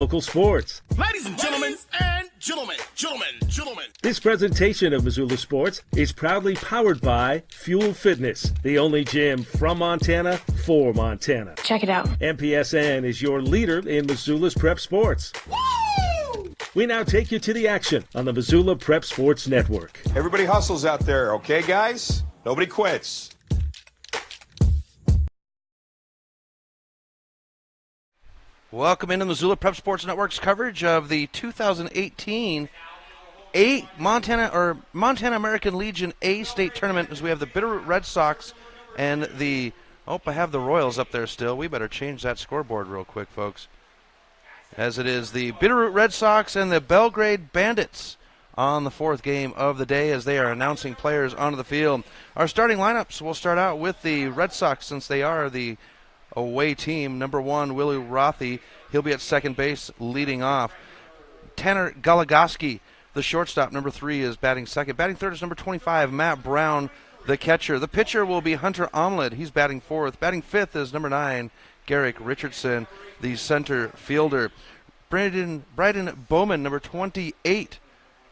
local sports. Ladies and gentlemen, gentlemen. This presentation of Missoula Sports is proudly powered by Fuel Fitness, the only gym from Montana for Montana. Check it out. MPSN is your leader in Missoula's prep sports. Woo! We now take you to the action on the Missoula Prep Sports Network. Everybody hustles out there, okay, guys? Nobody quits. Welcome into Missoula Prep Sports Network's coverage of the 2018 Montana American Legion A State Tournament, as we have the Bitterroot Red Sox and the, I have the Royals up there still. We better change that scoreboard real quick, folks. As it is the Bitterroot Red Sox and the Belgrade Bandits on the fourth game of the day as they are announcing players onto the field. Our starting lineups, we'll start out with the Red Sox since they are the away team. Number 1, Willie Rothy. He'll be at second base leading off. Tanner Goligoski, the shortstop. Number 3 is batting second. Batting third is number 25, Matt Brown, the catcher. The pitcher will be Hunter Omlett. He's batting fourth. Batting fifth is number 9, Garrick Richardson, the center fielder. Bryden Bowman, number 28,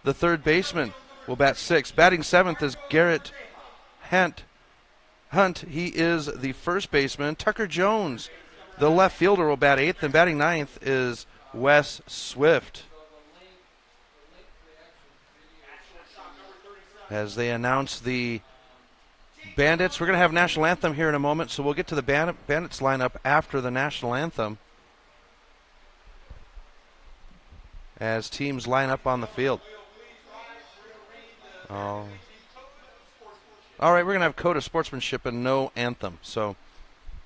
the third baseman, will bat sixth. Batting seventh is Garrett Hunt. He is the first baseman. Tucker Jones, the left fielder, will bat eighth, and batting ninth is Wes Swift. As they announce the Bandits, we're going to have national anthem here in a moment, so we'll get to the Bandits lineup after the national anthem as teams line up on the field. All right, we're going to have code of sportsmanship and no anthem, so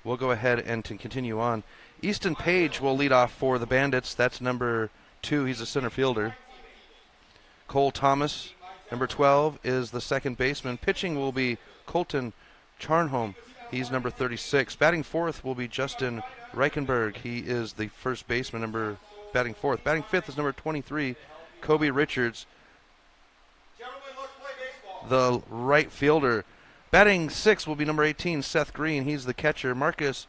we'll go ahead and to continue on. Easton Page will lead off for the Bandits. That's number 2. He's a center fielder. Cole Thomas, number 12, is the second baseman. Pitching will be Colton Charnholm. He's number 36. Batting fourth will be Justin Reichenberg. He is the first baseman, batting fourth. Batting fifth is number 23, Kobe Richards, the right fielder. Batting sixth will be number 18, Seth Green. He's the catcher. Marcus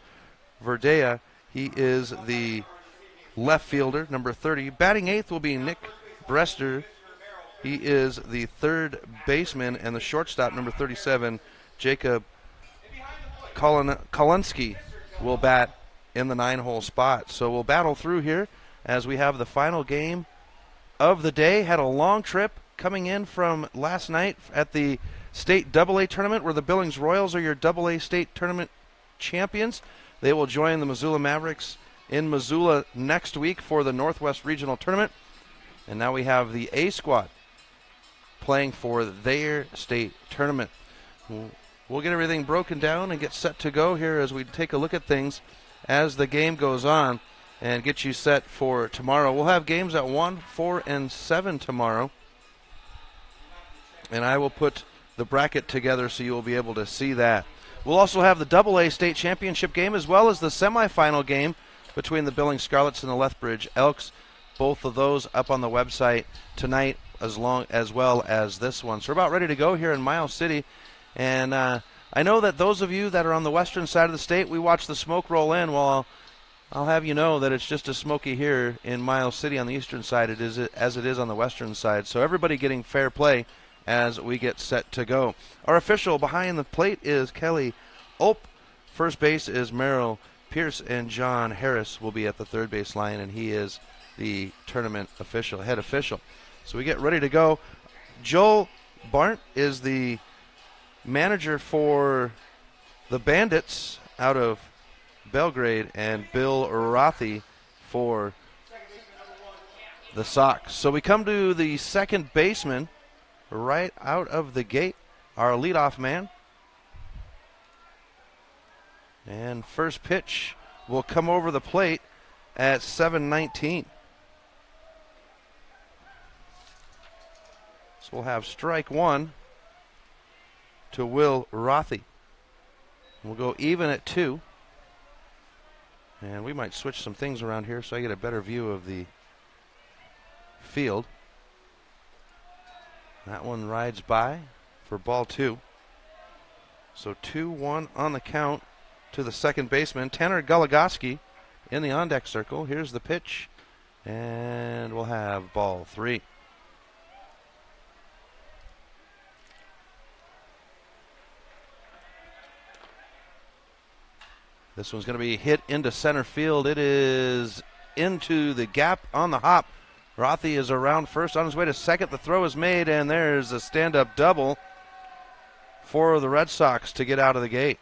Verdea, he is the left fielder, number 30. Batting eighth will be Nick Brester. He is the third baseman, and the shortstop, number 37, Jacob Kolensky, will bat in the 9-hole spot. So we'll battle through here as we have the final game of the day. Had a long trip coming in from last night at the state AA tournament, where the Billings Royals are your AA state tournament champions. They will join the Missoula Mavericks in Missoula next week for the Northwest Regional Tournament. And now we have the A squad playing for their state tournament. We'll get everything broken down and get set to go here as we take a look at things as the game goes on and get you set for tomorrow. We'll have games at 1, 4, and 7 tomorrow. And I will put the bracket together so you will be able to see that. We'll also have the AA state championship game as well as the semifinal game between the Billings Scarlets and the Lethbridge Elks. Both of those up on the website tonight as well as this one. So we're about ready to go here in Miles City. And I know that those of you that are on the western side of the state, we watch the smoke roll in. Well, I'll have you know that it's just as smoky here in Miles City on the eastern side as it is on the western side. So everybody getting fair play as we get set to go. Our official behind the plate is Kelly Ope. First base is Merrill Pierce, and John Harris will be at the third base line, and he is the tournament official, head official. So we get ready to go. Joel Barnt is the manager for the Bandits out of Belgrade, and Bill Rothy for the Sox. So we come to the second baseman right out of the gate, our leadoff man. And first pitch will come over the plate at 7:19. So we'll have strike one to Will Rothy. We'll go even at 2. And we might switch some things around here so I get a better view of the field. That one rides by for ball 2. So 2-1 on the count to the second baseman, Tanner Goligoski, in the on-deck circle. Here's the pitch, And we'll have ball 3. This one's going to be hit into center field. It is into the gap on the hop. Rothy is around first, on his way to second. The throw is made, and there's a stand-up double for the Red Sox to get out of the gate.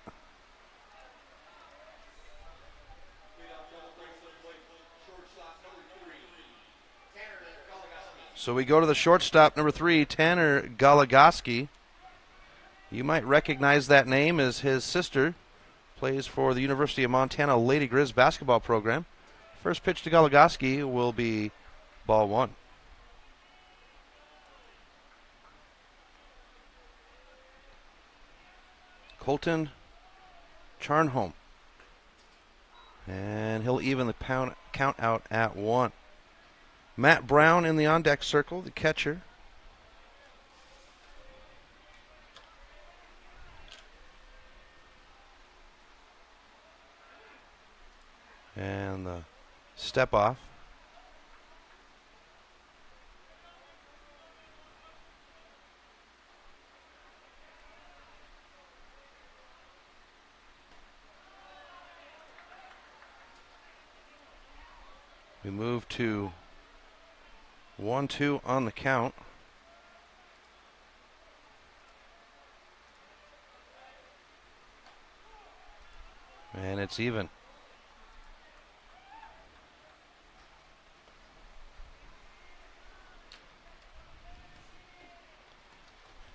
So we go to the shortstop, number 3, Tanner Goligoski. You might recognize that name as his sister plays for the University of Montana Lady Grizz basketball program. First pitch to Goligoski will be ball 1. Colton Charnholm. And he'll even the count out at 1. Matt Brown in the on-deck circle, the catcher. And the step off. We move to 1-2 on the count. And it's even.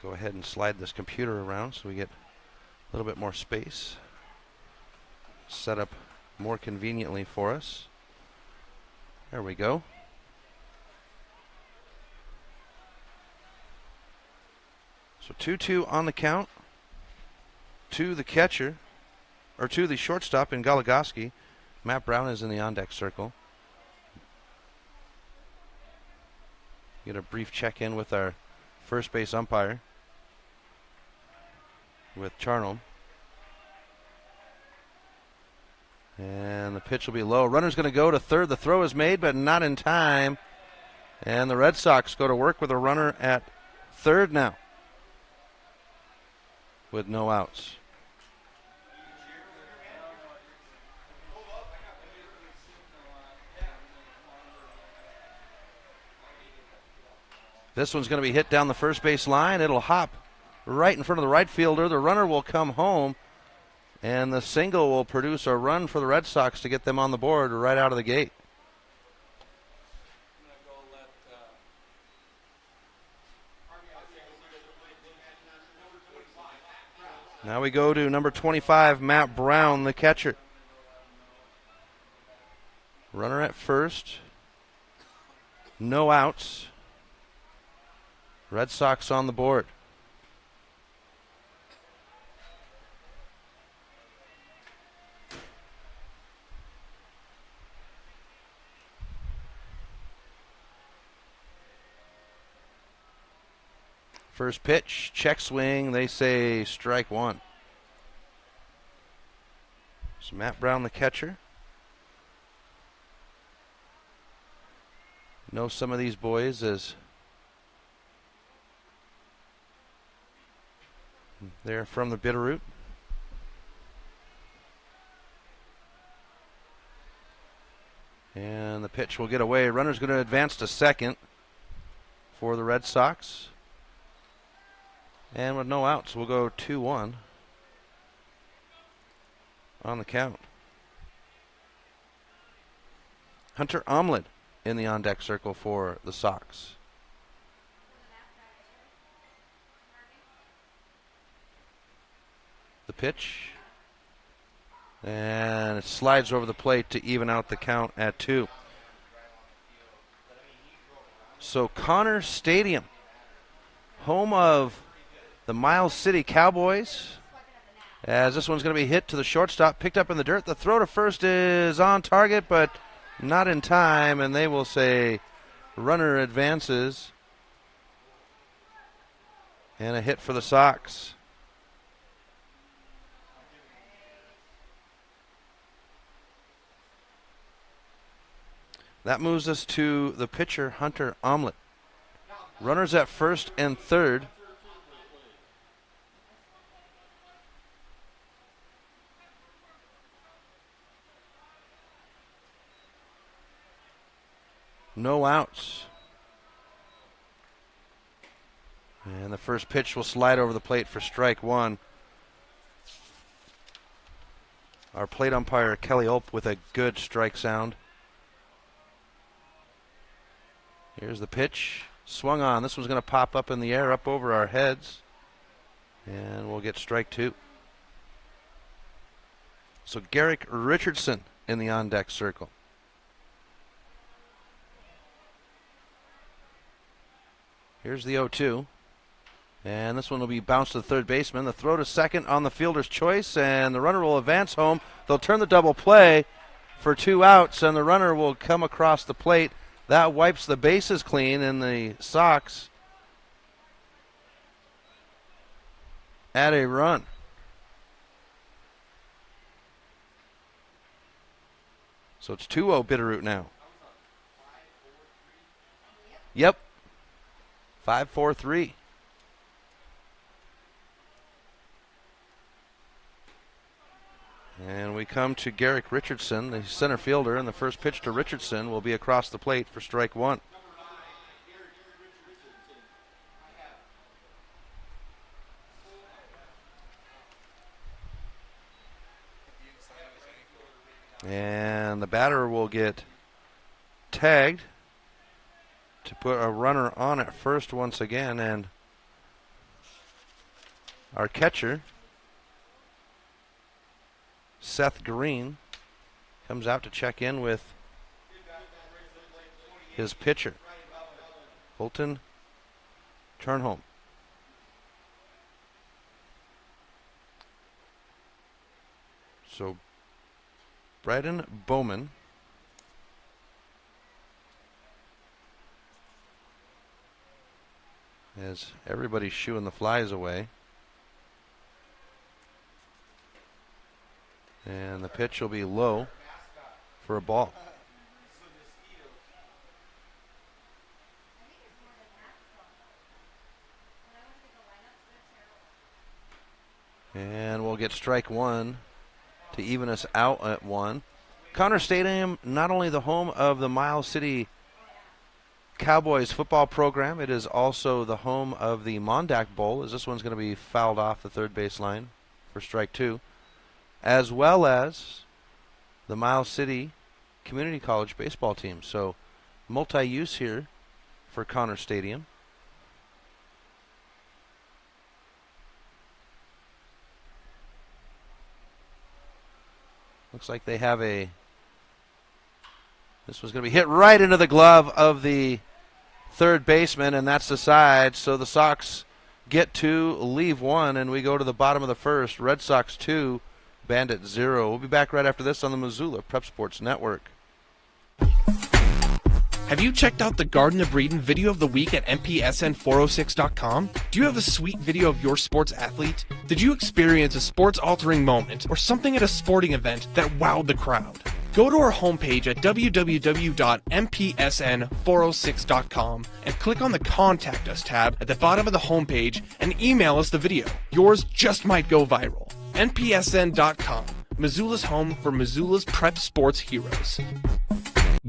Go ahead and slide this computer around so we get a little bit more space. Set up more conveniently for us. There we go. So 2-2 on the count to the catcher, or to the shortstop in Goligoski. Matt Brown is in the on-deck circle. Get a brief check-in with our first base umpire, with Charnholm. And the pitch will be low. Runner's going to go to third. The throw is made, but not in time. And the Red Sox go to work with a runner at third now, with no outs. This one's going to be hit down the first base line. It'll hop right in front of the right fielder. The runner will come home, and the single will produce a run for the Red Sox to get them on the board right out of the gate. Now we go to number 25, Matt Brown, the catcher. Runner at first. No outs. Red Sox on the board. First pitch, check swing, they say strike 1. So Matt Brown, the catcher. Know some of these boys as they're from the Bitterroot. And the pitch will get away. Runner's going to advance to second for the Red Sox. And with no outs, we'll go 2-1 on the count. Hunter Omlin in the on-deck circle for the Sox. The pitch. And it slides over the plate to even out the count at 2. So Connor Stadium, home of the Miles City Cowboys, as this one's going to be hit to the shortstop, picked up in the dirt. The throw to first is on target, but not in time, and they will say runner advances. And a hit for the Sox. That moves us to the pitcher, Hunter Omelet. Runners at first and third. No outs. And the first pitch will slide over the plate for strike one. Our plate umpire, Kelly Ulp, with a good strike sound. Here's the pitch. Swung on. This one's going to pop up in the air, up over our heads. And we'll get strike two. So Garrick Richardson in the on-deck circle. Here's the 0-2. And this one will be bounced to the third baseman. The throw to second on the fielder's choice, and the runner will advance home. They'll turn the double play for 2 outs, and the runner will come across the plate. That wipes the bases clean, and the Sox add a run. So it's 2-0 Bitterroot now. Yep. 5-4-3. And we come to Garrick Richardson, the center fielder, and the first pitch to Richardson will be across the plate for strike one. And the batter will get tagged to put a runner on at first once again, and our catcher, Seth Green, comes out to check in with his pitcher, Fulton Turnholm. So Braden Bowman as everybody's shooing the flies away. And the pitch will be low for a ball. And we'll get strike one to even us out at one. Connor Stadium, not only the home of the Miles City Cowboys football program, it is also the home of the Mondack Bowl, as this one's going to be fouled off the third base line for strike two, as well as the Miles City Community College baseball team. So multi-use here for Connor Stadium. Looks like they have a... This was going to be hit right into the glove of the third baseman, and that's the side. So the Sox get two, leave one, and we go to the bottom of the first. Red Sox 2, Bandits 0. We'll be back right after this on the Missoula Prep Sports Network. Have you checked out the Garden of Eden video of the week at mpsn406.com? Do you have a sweet video of your sports athlete? Did you experience a sports-altering moment or something at a sporting event that wowed the crowd? Go to our homepage at www.mpsn406.com and click on the Contact Us tab at the bottom of the homepage and email us the video. Yours just might go viral. mpsn.com, Missoula's home for Missoula's prep sports heroes.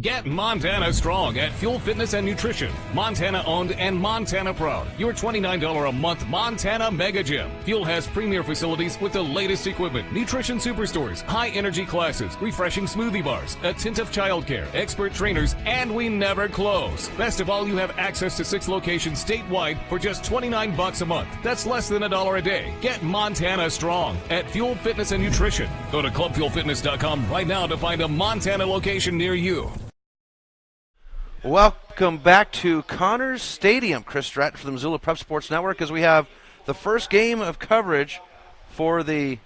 Get Montana strong at Fuel Fitness and Nutrition. Montana owned and Montana proud. Your $29 a month Montana Mega Gym. Fuel has premier facilities with the latest equipment, nutrition superstores, high energy classes, refreshing smoothie bars, attentive childcare, expert trainers, and we never close. Best of all, you have access to 6 locations statewide for just $29 a month. That's less than $1 a day. Get Montana strong at Fuel Fitness and Nutrition. Go to clubfuelfitness.com right now to find a Montana location near you. Welcome back to Connors Stadium. Chris Stratton for the Missoula Prep Sports Network, as we have the first game of coverage for the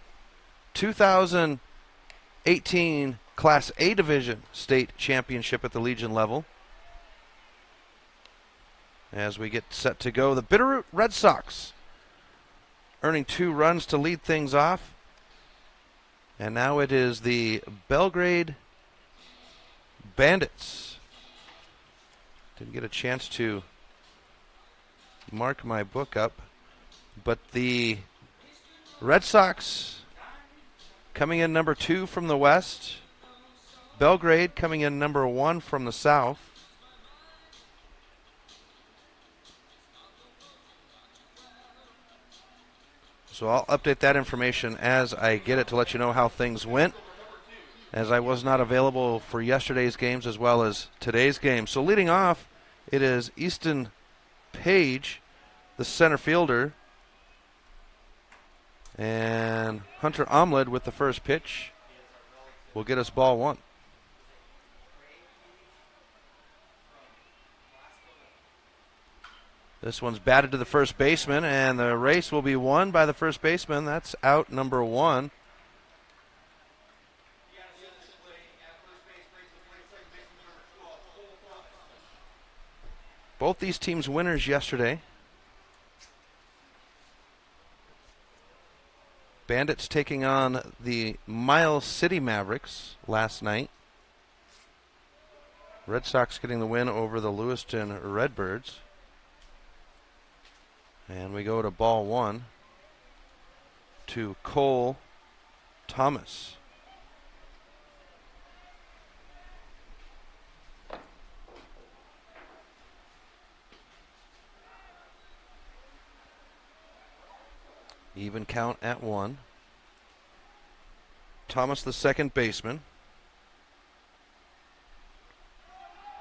2018 Class A Division State Championship at the Legion level. As we get set to go, the Bitterroot Red Sox earning 2 runs to lead things off. And now it is the Belgrade Bandits Didn't get a chance to mark my book up, but the Red Sox coming in number 2 from the west. Belgrade coming in number 1 from the south. So I'll update that information as I get it to let you know how things went, as I was not available for yesterday's games as well as today's game. So leading off, it is Easton Page, the center fielder, and Hunter Omlid with the first pitch will get us ball 1. This one's batted to the first baseman, and the race will be won by the first baseman. That's out number 1. Both these teams winners yesterday. Bandits taking on the Miles City Mavericks last night. Red Sox getting the win over the Lewiston Redbirds. And we go to ball 1 to Cole Thomas. Even count at 1. Thomas, the second baseman.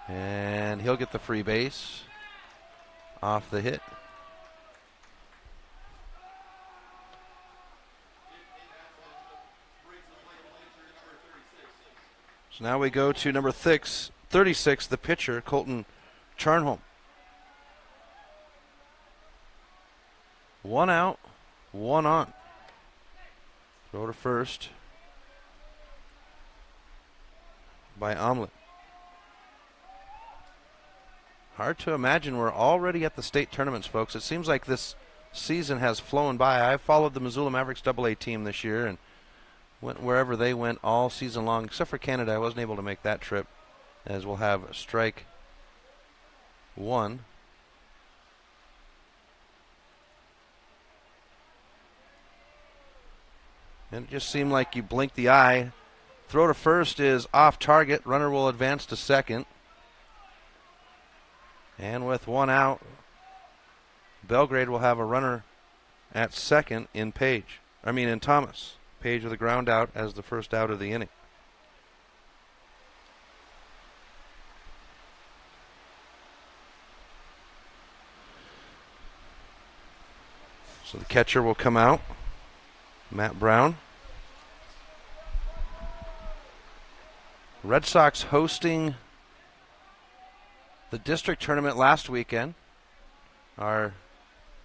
And he'll get the free base off the hit. So now we go to number 36, the pitcher, Colton Charnholm. 1 out, 1 on. Throw to first by Omlin. Hard to imagine we're already at the state tournaments, folks. It seems like this season has flown by. I followed the Missoula Mavericks AA team this year and went wherever they went all season long, except for Canada. I wasn't able to make that trip, as we'll have strike 1. And it just seemed like you blink the eye. Throw to first is off target. Runner will advance to second. And with 1 out, Belgrade will have a runner at second in Thomas. Page with a ground out as the first out of the inning. So the catcher will come out, Matt Brown. Red Sox hosting the district tournament last weekend. Our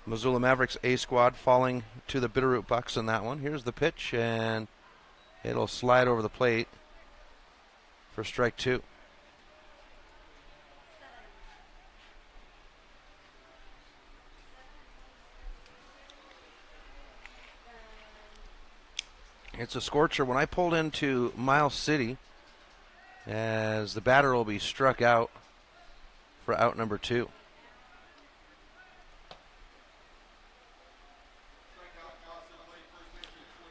Missoula Mavericks A squad falling to the Bitterroot Bucks in that one. Here's the pitch, and it'll slide over the plate for strike 2. It's a scorcher. When I pulled into Miles City, as the batter will be struck out for out number 2.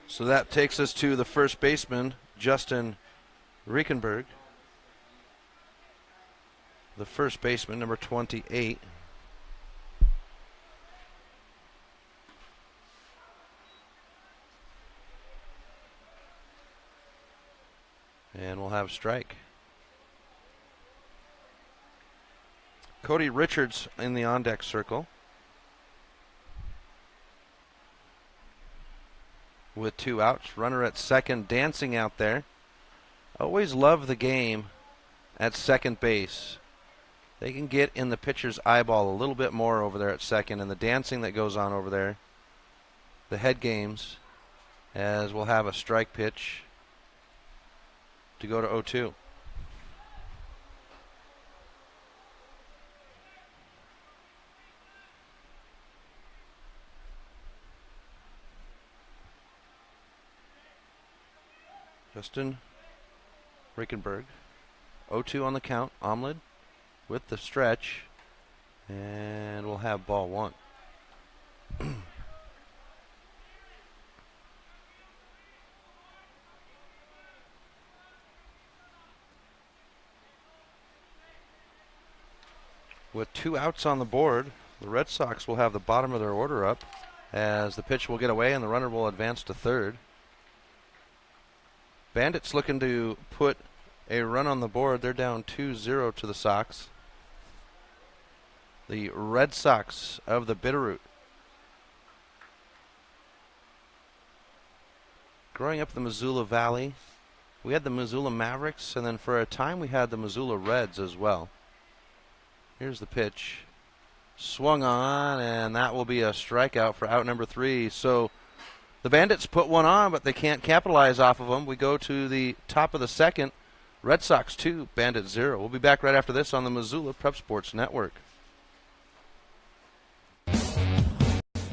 So that takes us to the first baseman, Justin Riekenberg. The first baseman, number 28. And we'll have strike. Cody Richards in the on-deck circle with 2 outs. Runner at second, dancing out there. Always love the game at second base. They can get in the pitcher's eyeball a little bit more over there at second, and the dancing that goes on over there. The head games, as we'll have a strike pitch to go to 0-2. Justin Riekenberg, 0-2 on the count. Omlid with the stretch, and we'll have ball one. With 2 outs on the board, the Red Sox will have the bottom of their order up as the pitch will get away and the runner will advance to third. Bandits looking to put a run on the board. They're down 2-0 to the Sox. The Red Sox of the Bitterroot. Growing up the Missoula Valley, we had the Missoula Mavericks, and then for a time we had the Missoula Reds as well. Here's the pitch. Swung on, and that will be a strikeout for out number 3. So the Bandits put one on, but they can't capitalize off of them. We go to the top of the second. Red Sox 2, Bandits 0. We'll be back right after this on the Missoula Prep Sports Network.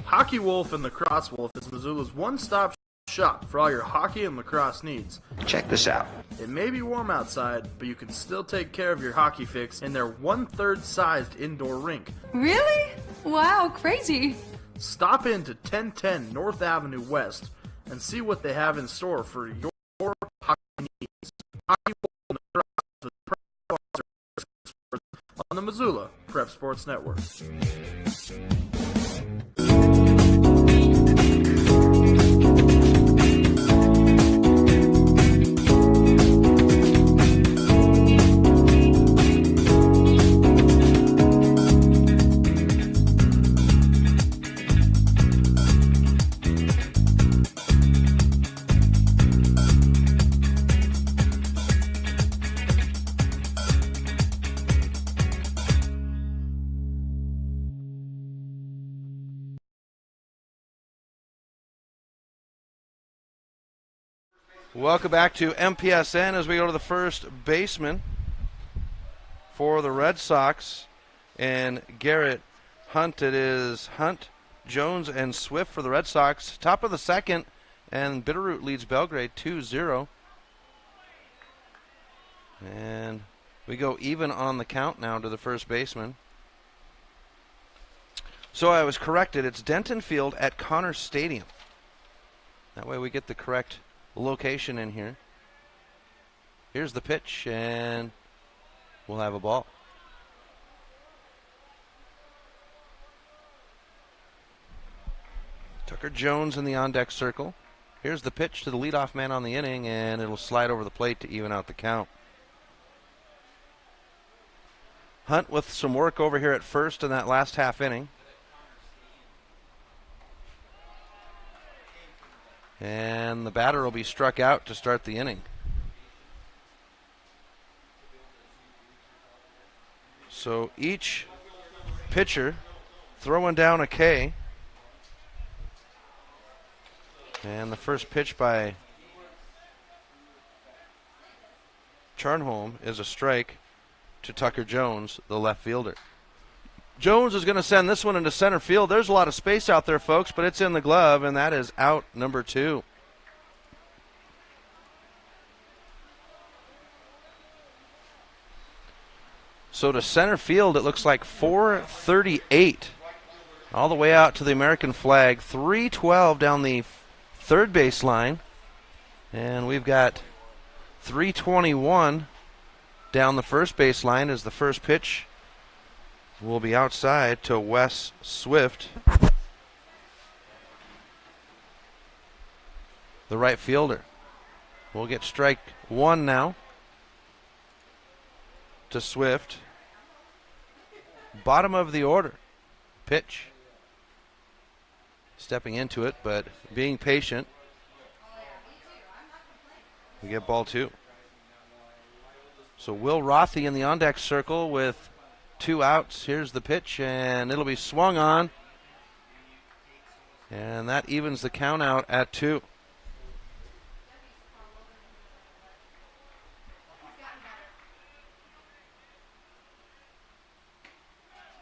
Hockey Wolf and Lacrosse Wolf is Missoula's one-stop shop for all your hockey and lacrosse needs. Check this out. It may be warm outside, but you can still take care of your hockey fix in their 1/3 sized indoor rink. Really? Wow, crazy. Stop into 1010 North Avenue West and see what they have in store for your hockey needs. Hockey Wolf and Lacrosse with Prep on the Missoula Prep Sports Network. Welcome back to MPSN as we go to the first baseman for the Red Sox and Garrett Hunt. It is Hunt, Jones, and Swift for the Red Sox. Top of the second, and Bitterroot leads Belgrade 2-0. And we go even on the count now to the first baseman. So I was corrected. It's Denton Field at Connors Stadium. That way we get the correct location in here. Here's the pitch, and we'll have a ball. Tucker Jones in the on-deck circle. Here's the pitch to the leadoff man on the inning, and it'll slide over the plate to even out the count. Hunt with some work over here at first in that last half inning. And the batter will be struck out to start the inning. So each pitcher throwing down a K. And the first pitch by Charnholm is a strike to Tucker Jones, the left fielder. Jones is going to send this one into center field. There's a lot of space out there, folks, but it's in the glove, and that is out number 2. So to center field, it looks like 438 all the way out to the American flag. 312 down the third base line, and we've got 321 down the first base line as the first pitch will be outside to Wes Swift, the right fielder. We'll get strike 1 now to Swift. Bottom of the order. Pitch. Stepping into it, but being patient. We get ball 2. So Will Rothy in the on-deck circle with 2 outs. Here's the pitch, and it'll be swung on. And that evens the count out at 2.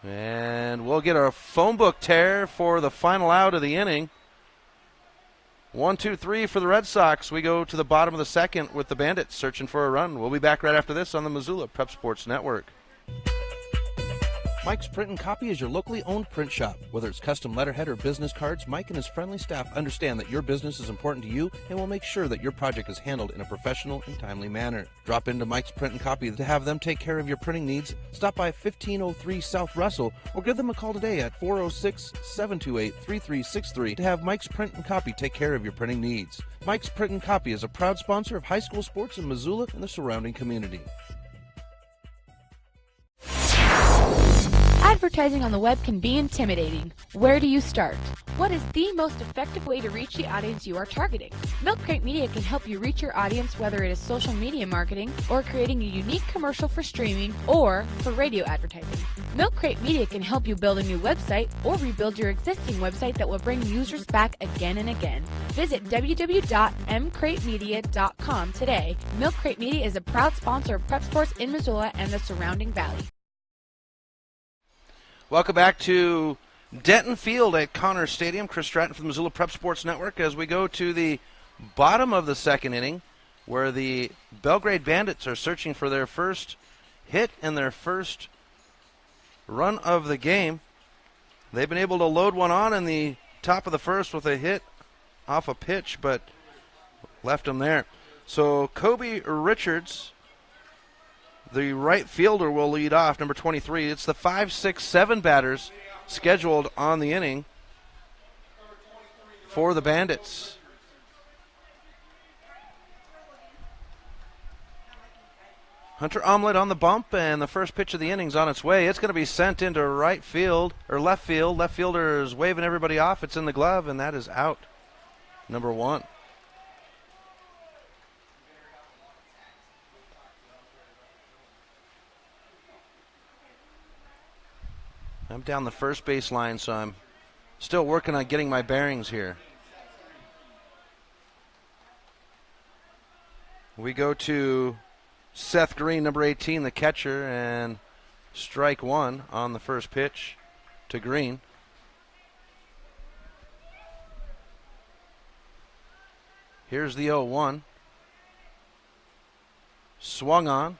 And we'll get our phone book tear for the final out of the inning. 1, 2, 3 for the Red Sox. We go to the bottom of the second with the Bandits searching for a run. We'll be back right after this on the Missoula Prep Sports Network. Mike's Print and Copy is your locally owned print shop. Whether it's custom letterhead or business cards, Mike and his friendly staff understand that your business is important to you and will make sure that your project is handled in a professional and timely manner. Drop into Mike's Print and Copy to have them take care of your printing needs. Stop by 1503 South Russell or give them a call today at 406-728-3363 to have Mike's Print and Copy take care of your printing needs. Mike's Print and Copy is a proud sponsor of high school sports in Missoula and the surrounding community. Advertising on the web can be intimidating. Where do you start? What is the most effective way to reach the audience you are targeting? Milk Crate Media can help you reach your audience, whether it is social media marketing or creating a unique commercial for streaming or for radio advertising. Milk Crate Media can help you build a new website or rebuild your existing website that will bring users back again and again. Visit www.mcratemedia.com today. Milk Crate Media is a proud sponsor of prep sports in Missoula and the surrounding valley. Welcome back to Denton Field at Connors Stadium. Chris Stratton from the Missoula Prep Sports Network as we go to the bottom of the second inning where the Belgrade Bandits are searching for their first hit and their first run of the game. They've been able to load one on in the top of the first with a hit off a pitch, but left them there. So Kobe Richards, the right fielder, will lead off, number 23. It's the 5, 6, 7 batters scheduled on the inning for the Bandits. Hunter Omelet on the bump, and the first pitch of the inning's on its way. It's going to be sent into right field, or left field. Left fielder is waving everybody off. It's in the glove, and that is out. Number 1. I'm down the first base line, so I'm still working on getting my bearings here. We go to Seth Green, number 18, the catcher, and strike one on the first pitch to Green. Here's the 0-1. Swung on,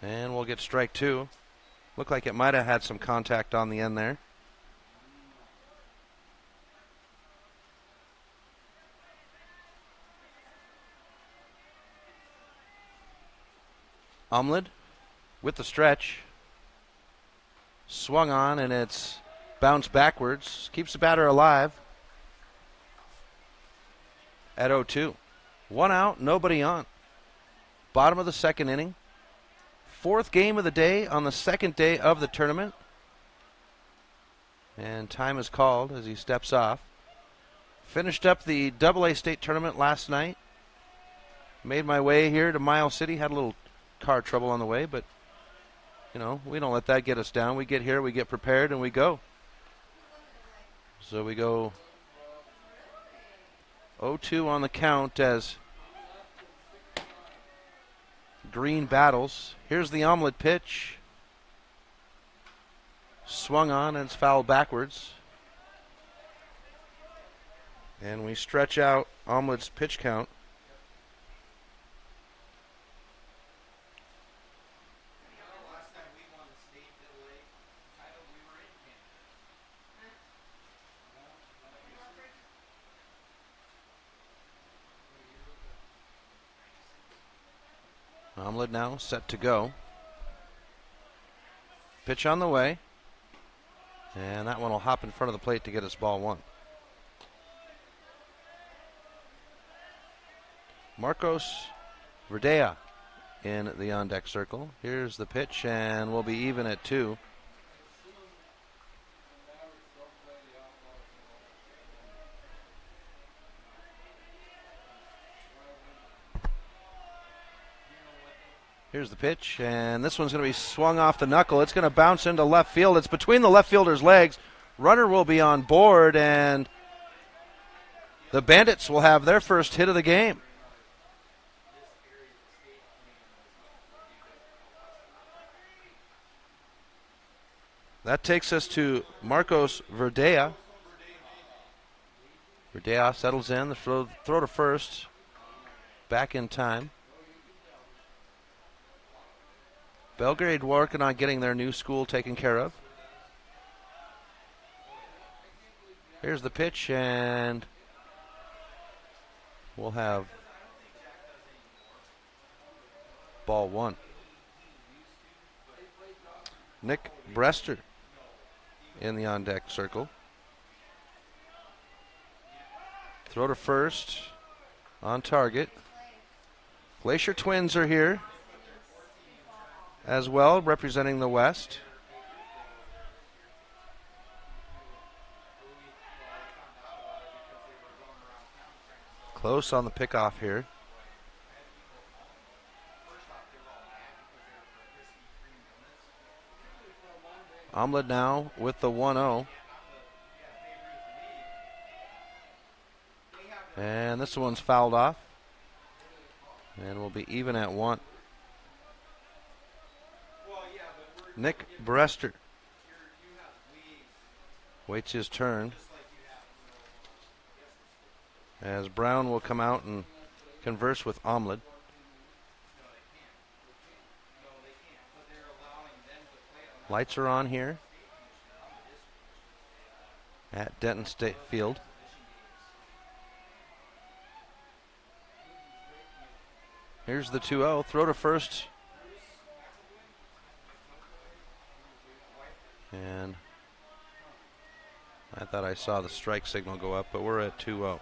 and we'll get strike two. Looked like it might have had some contact on the end there. Umlid with the stretch. Swung on, and it's bounced backwards. Keeps the batter alive at 0-2. One out, nobody on. Bottom of the second inning. Fourth game of the day on the second day of the tournament. And time is called as he steps off. Finished up the AA state tournament last night. Made my way here to Miles City. Had a little car trouble on the way, but, you know, we don't let that get us down. We get here, we get prepared, and we go. So we go 0-2 on the count as Green battles. Here's the Omelet pitch. Swung on, and it's fouled backwards. And we stretch out Omelet's pitch count. Omelet now set to go. Pitch on the way. And that one will hop in front of the plate to get us ball one. Marcos Verdea in the on-deck circle. Here's the pitch, and we'll be even at 2. Here's the pitch, and this one's going to be swung off the knuckle. It's going to bounce into left field. It's between the left fielder's legs. Runner will be on board, and the Bandits will have their first hit of the game. That takes us to Marcos Verdea. Verdea settles in, the throw to first. Back in time. Belgrade working on getting their new school taken care of. Here's the pitch, and we'll have ball one. Nick Brester in the on-deck circle. Throw to first, on target. Glacier Twins are here as well, representing the West. Close on the pickoff here. Omlad now with the 1-0. And this one's fouled off. And we'll be even at 1. Nick Brester waits his turn, as Brown will come out and converse with Omlad. Lights are on here at Denton State Field. Here's the 2-0. Throw to first. And I thought I saw the strike signal go up, but we're at 2-0.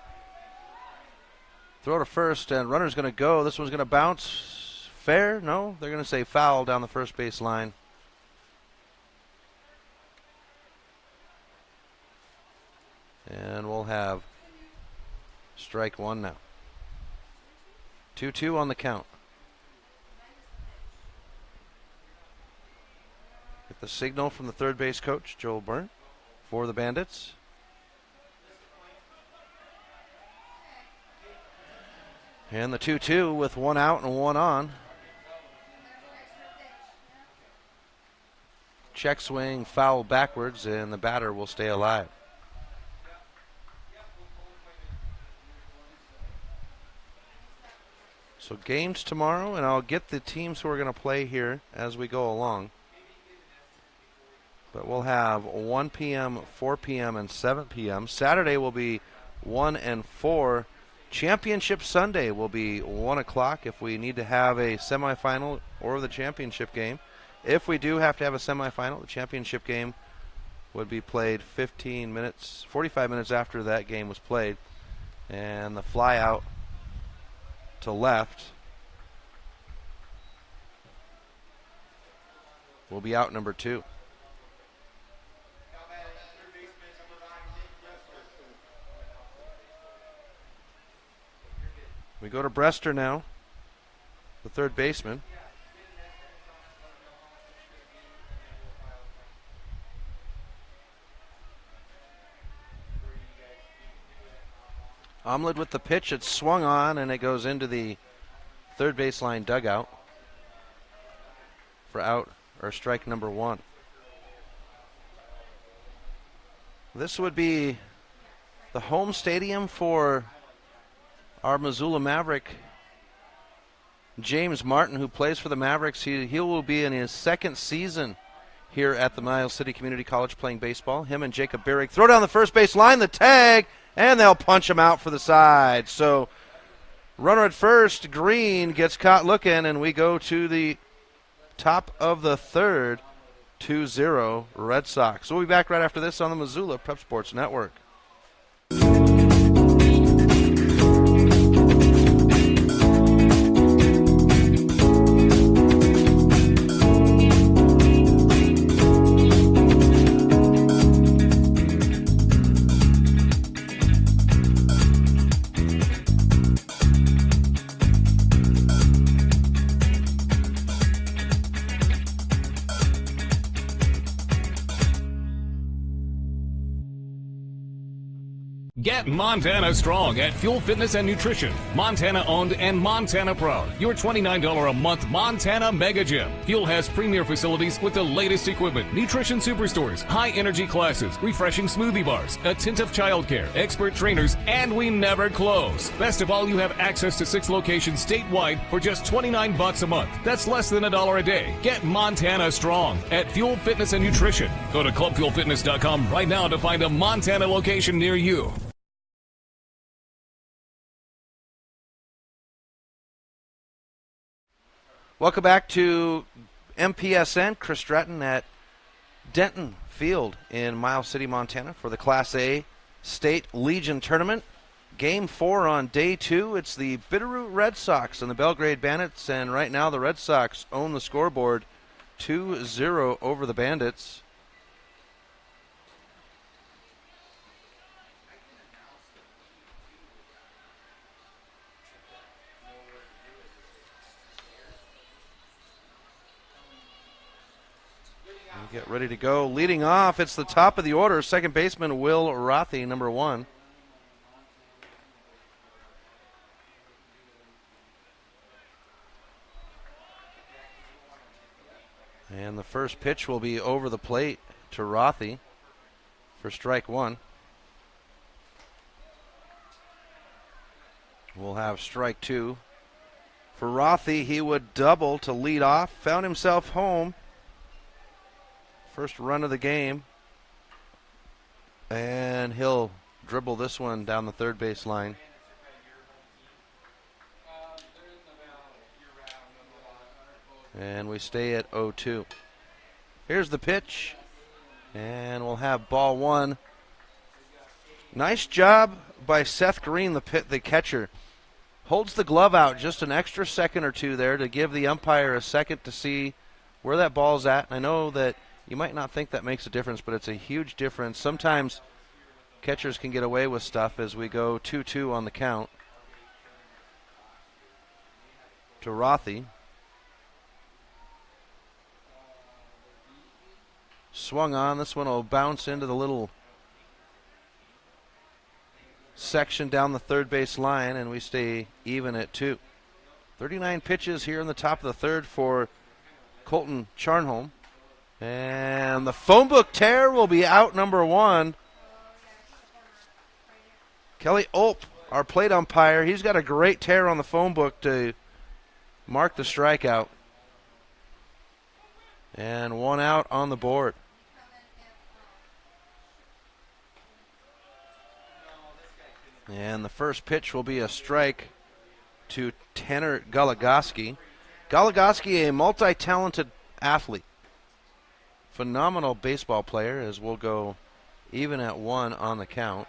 Throw to first, and runner's going to go. This one's going to bounce. Fair? No, they're going to say foul down the first base line. And we'll have strike one now. 2-2 on the count. Get the signal from the third base coach, Joel Byrne, for the Bandits. And the 2-2 with 1 out and 1 on. Check swing, foul backwards, and the batter will stay alive. So games tomorrow, and I'll get the teams who are going to play here as we go along. But we'll have 1 p.m., 4 p.m., and 7 p.m. Saturday will be 1 and 4. Championship Sunday will be 1 o'clock if we need to have a semifinal or the championship game. If we do have to have a semifinal, the championship game would be played 45 minutes after that game was played. And the fly out to left will be out number 2. We go to Brester now, the third baseman. Omlad with the pitch. It's swung on, and it goes into the third baseline dugout for out or strike number 1. This would be the home stadium for our Missoula Maverick, James Martin, who plays for the Mavericks. He will be in his second season here at the Miles City Community College playing baseball. Him and Jacob Bierig throw down the first base line, the tag, and they'll punch him out for the side. So runner at first, Green, gets caught looking, and we go to the top of the third, 2-0 Red Sox. We'll be back right after this on the Missoula Prep Sports Network. Get Montana strong at Fuel Fitness and Nutrition. Montana owned and Montana proud. Your $29 a month Montana Mega Gym. Fuel has premier facilities with the latest equipment, nutrition superstores, high energy classes, refreshing smoothie bars, attentive childcare, expert trainers, and we never close. Best of all, you have access to 6 locations statewide for just $29 a month. That's less than $1 a day. Get Montana strong at Fuel Fitness and Nutrition. Go to clubfuelfitness.com right now to find a Montana location near you. Welcome back to MPSN. Chris Stratton at Denton Field in Miles City, Montana for the Class A State Legion Tournament. Game 4 on day 2. It's the Bitterroot Red Sox and the Belgrade Bandits, and right now the Red Sox own the scoreboard 2-0 over the Bandits. Get ready to go. Leading off, it's the top of the order. Second baseman Will Rothy, number 1. And the first pitch will be over the plate to Rothy for strike 1. We'll have strike 2. For Rothy, he would double to lead off. Found himself home. First run of the game, and he'll dribble this one down the third base line. And we stay at 0-2. Here's the pitch, and we'll have ball 1. Nice job by Seth Green, the catcher. Holds the glove out just an extra second or two there to give the umpire a second to see where that ball's at. And I know that you might not think that makes a difference, but it's a huge difference. Sometimes catchers can get away with stuff as we go 2-2 on the count. To Rothy. Swung on. This one will bounce into the little section down the third base line, and we stay even at 2. 39 pitches here in the top of the third for Colton Charnholm. And the phone book tear will be out, number 1. Kelly Ulp, our plate umpire, he's got a great tear on the phone book to mark the strikeout. And 1 out on the board. And the first pitch will be a strike to Tanner Goligoski. Goligoski, a multi-talented athlete. Phenomenal baseball player, as we'll go even at 1 on the count.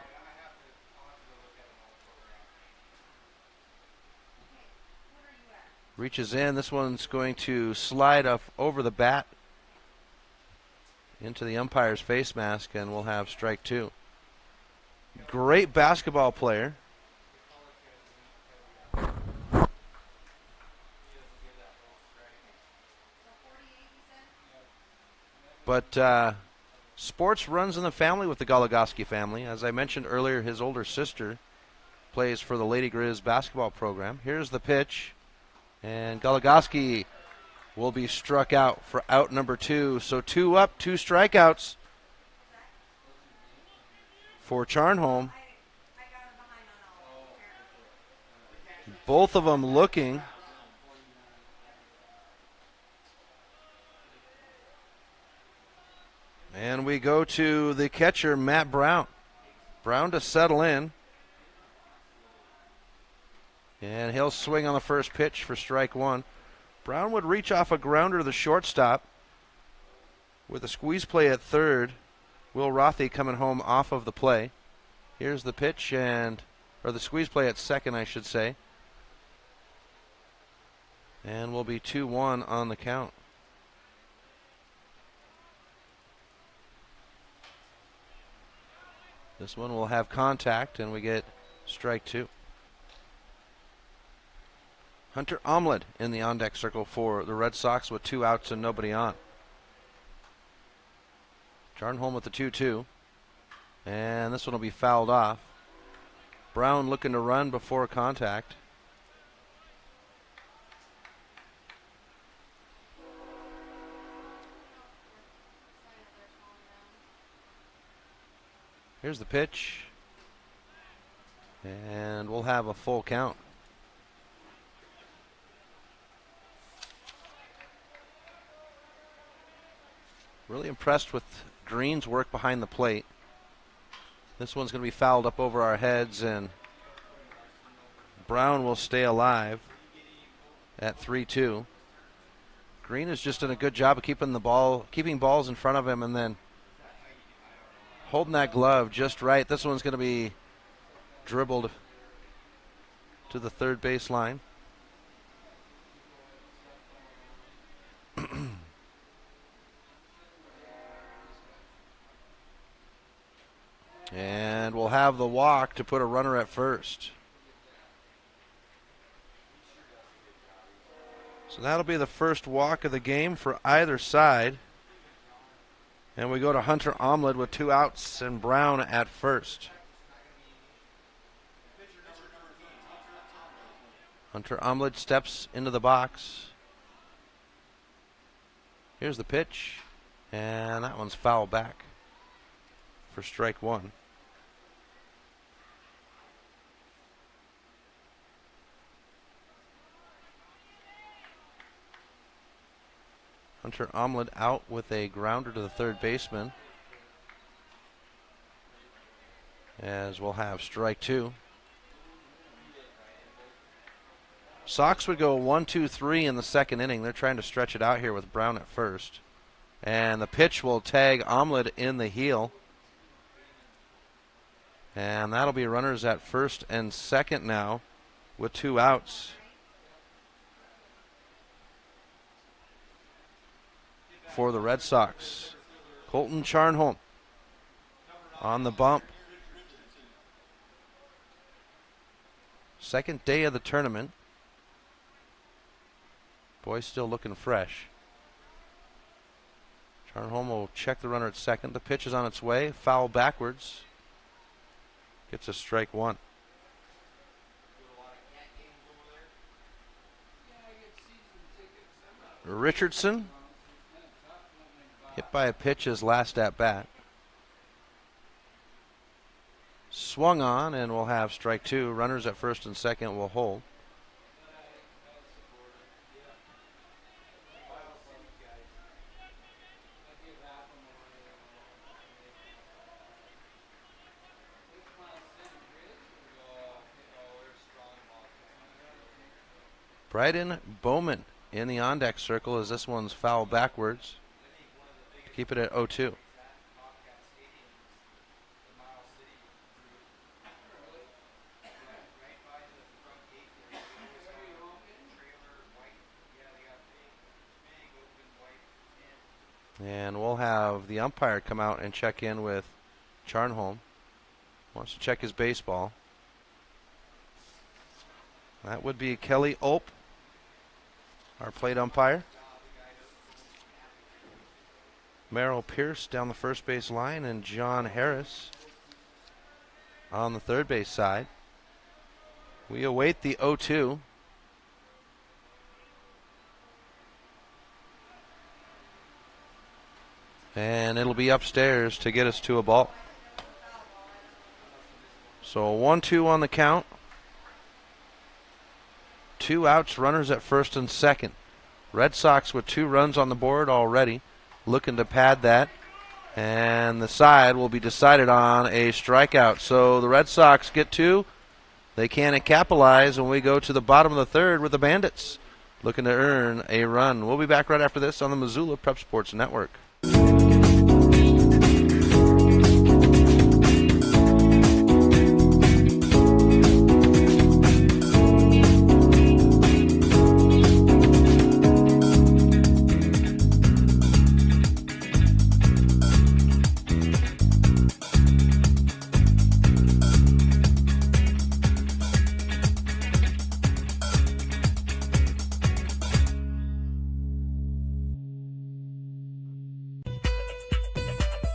Reaches in. This one's going to slide up over the bat into the umpire's face mask, and we'll have strike 2. Great basketball player. But sports runs in the family with the Goligoski family. As I mentioned earlier, his older sister plays for the Lady Grizz basketball program. Here's the pitch, and Goligoski will be struck out for out number 2. So 2 up, 2 strikeouts for Charnholm. Both of them looking. And we go to the catcher, Matt Brown. Brown to settle in. And he'll swing on the first pitch for strike 1. Brown would reach off a grounder to the shortstop with a squeeze play at third. Will Rothy coming home off of the play. Here's the pitch, or the squeeze play at second, I should say. And we'll be 2-1 on the count. This one will have contact, and we get strike 2. Hunter Omlad in the on-deck circle for the Red Sox with 2 outs and nobody on. Charnholm with the 2-2. And this one will be fouled off. Brown looking to run before contact. Here's the pitch. And we'll have a full count. Really impressed with Green's work behind the plate. This one's going to be fouled up over our heads, and Brown will stay alive at 3-2. Green has just done a good job of keeping balls in front of him and then holding that glove just right. This one's going to be dribbled to the third base line. And we'll have the walk to put a runner at first. So that'll be the first walk of the game for either side. And we go to Hunter Omlad with 2 outs and Brown at first. Hunter Omlad steps into the box. Here's the pitch. And that one's foul back for strike 1. Hunter Omlad out with a grounder to the third baseman. As we'll have strike 2. Sox would go 1-2-3 in the second inning. They're trying to stretch it out here with Brown at first. And the pitch will tag Omlad in the heel. And that'll be runners at first and second now with 2 outs. For the Red Sox, Colton Charnholm on the bump. Second day of the tournament. Boy, still looking fresh. Charnholm will check the runner at second. The pitch is on its way. Foul backwards. Gets a strike 1. Richardson hit by a pitch his last at bat. Swung on, and we'll have strike 2. Runners at first and second will hold. Bryden Bowman in the on-deck circle as this one's foul backwards. Keep it at 0-2. And we'll have the umpire come out and check in with Charnholm. Wants to check his baseball. That would be Kelly Ulp, our plate umpire. Merrill Pierce down the first base line, and John Harris on the third base side. We await the 0-2. And it'll be upstairs to get us to a ball. So 1-2 on the count. 2 outs, runners at first and second. Red Sox with 2 runs on the board already, looking to pad that. And the side will be decided on a strikeout. So the Red Sox get 2. They can't capitalize, and we go to the bottom of the third with the Bandits looking to earn a run. We'll be back right after this on the Missoula Prep Sports Network.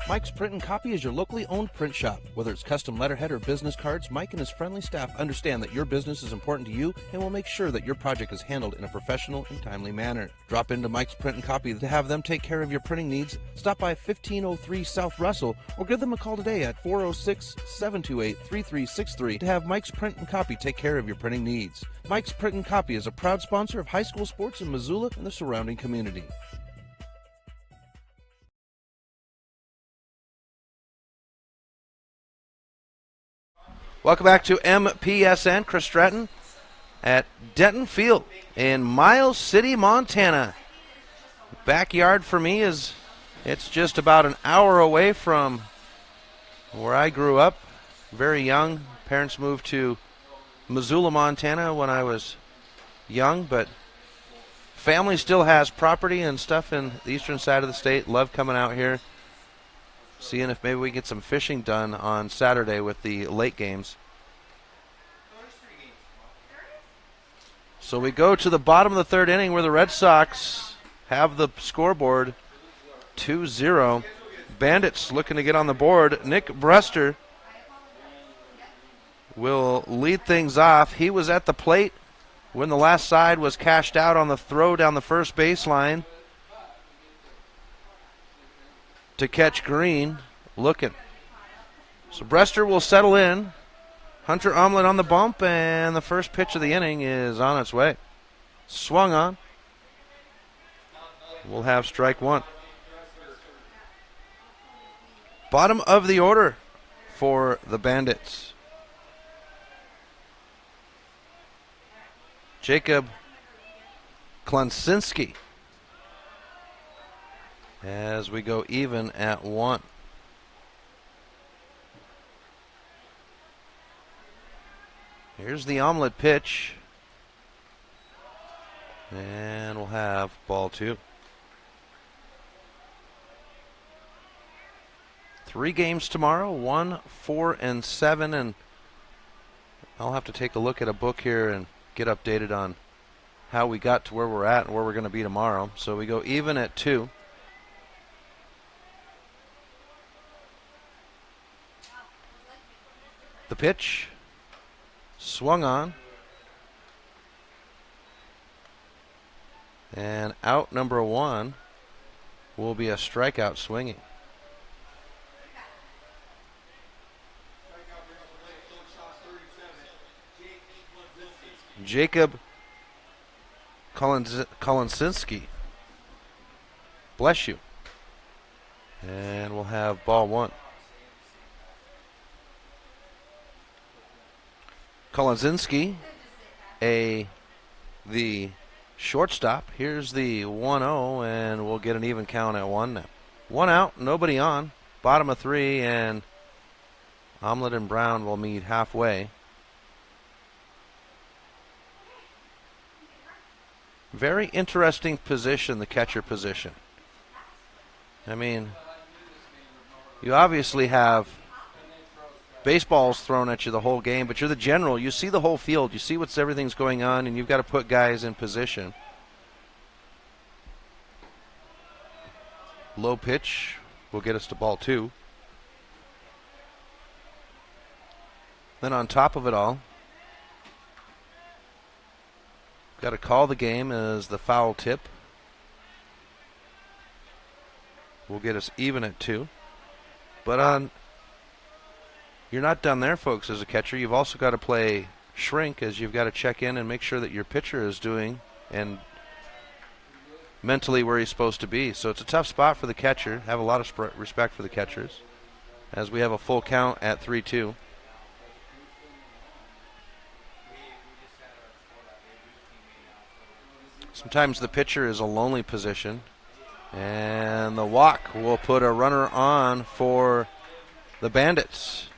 Mike's Print and Copy is your locally owned print shop. Whether it's custom letterhead or business cards, Mike and his friendly staff understand that your business is important to you and will make sure that your project is handled in a professional and timely manner. Drop into Mike's Print and Copy to have them take care of your printing needs. Stop by 1503 South Russell or give them a call today at 406-728-3363 to have Mike's Print and Copy take care of your printing needs. Mike's Print and Copy is a proud sponsor of high school sports in Missoula and the surrounding community. Welcome back to MPSN. Chris Stratton at Denton Field in Miles City, Montana. Backyard for me it's just about an hour away from where I grew up. Very young. Parents moved to Missoula, Montana when I was young, but family still has property and stuff in the eastern side of the state. Love coming out here, seeing if maybe we can get some fishing done on Saturday with the late games. So we go to the bottom of the third inning where the Red Sox have the scoreboard 2-0. Bandits looking to get on the board. Nick Brester will lead things off. He was at the plate when the last side was cashed out on the throw down the first baseline to catch Green looking. So Brester will settle in. Hunter Omelet on the bump, and the first pitch of the inning is on its way. Swung on. We'll have strike one. Bottom of the order for the Bandits. Jacob Klonsinski as we go even at one. Here's the Omelet pitch. And we'll have ball two. 3 games tomorrow, 1, 4, and 7. And I'll have to take a look at a book here and get updated on how we got to where we're at and where we're going to be tomorrow. So we go even at 2. The pitch. Swung on. And out number 1 will be a strikeout swinging. Jacob Kolonsinski. Bless you. And we'll have ball 1. Kolonsinski, the shortstop. Here's the 1-0, and we'll get an even count at 1 now. 1 out, nobody on. Bottom of 3, and Omelet and Brown will meet halfway. Very interesting position, the catcher position. I mean, you obviously have baseballs thrown at you the whole game, but you're the general. You see the whole field. You see everything's going on, and you've got to put guys in position. Low pitch will get us to ball 2. Then on top of it all, got to call the game as the foul tip will get us even at 2. But you're not done there, folks, as a catcher. You've also got to play shrink, as you've got to check in and make sure that your pitcher is doing and mentally where he's supposed to be. So it's a tough spot for the catcher. Have a lot of respect for the catchers as we have a full count at 3-2. Sometimes the pitcher is a lonely position, and the walk will put a runner on for the Bandits.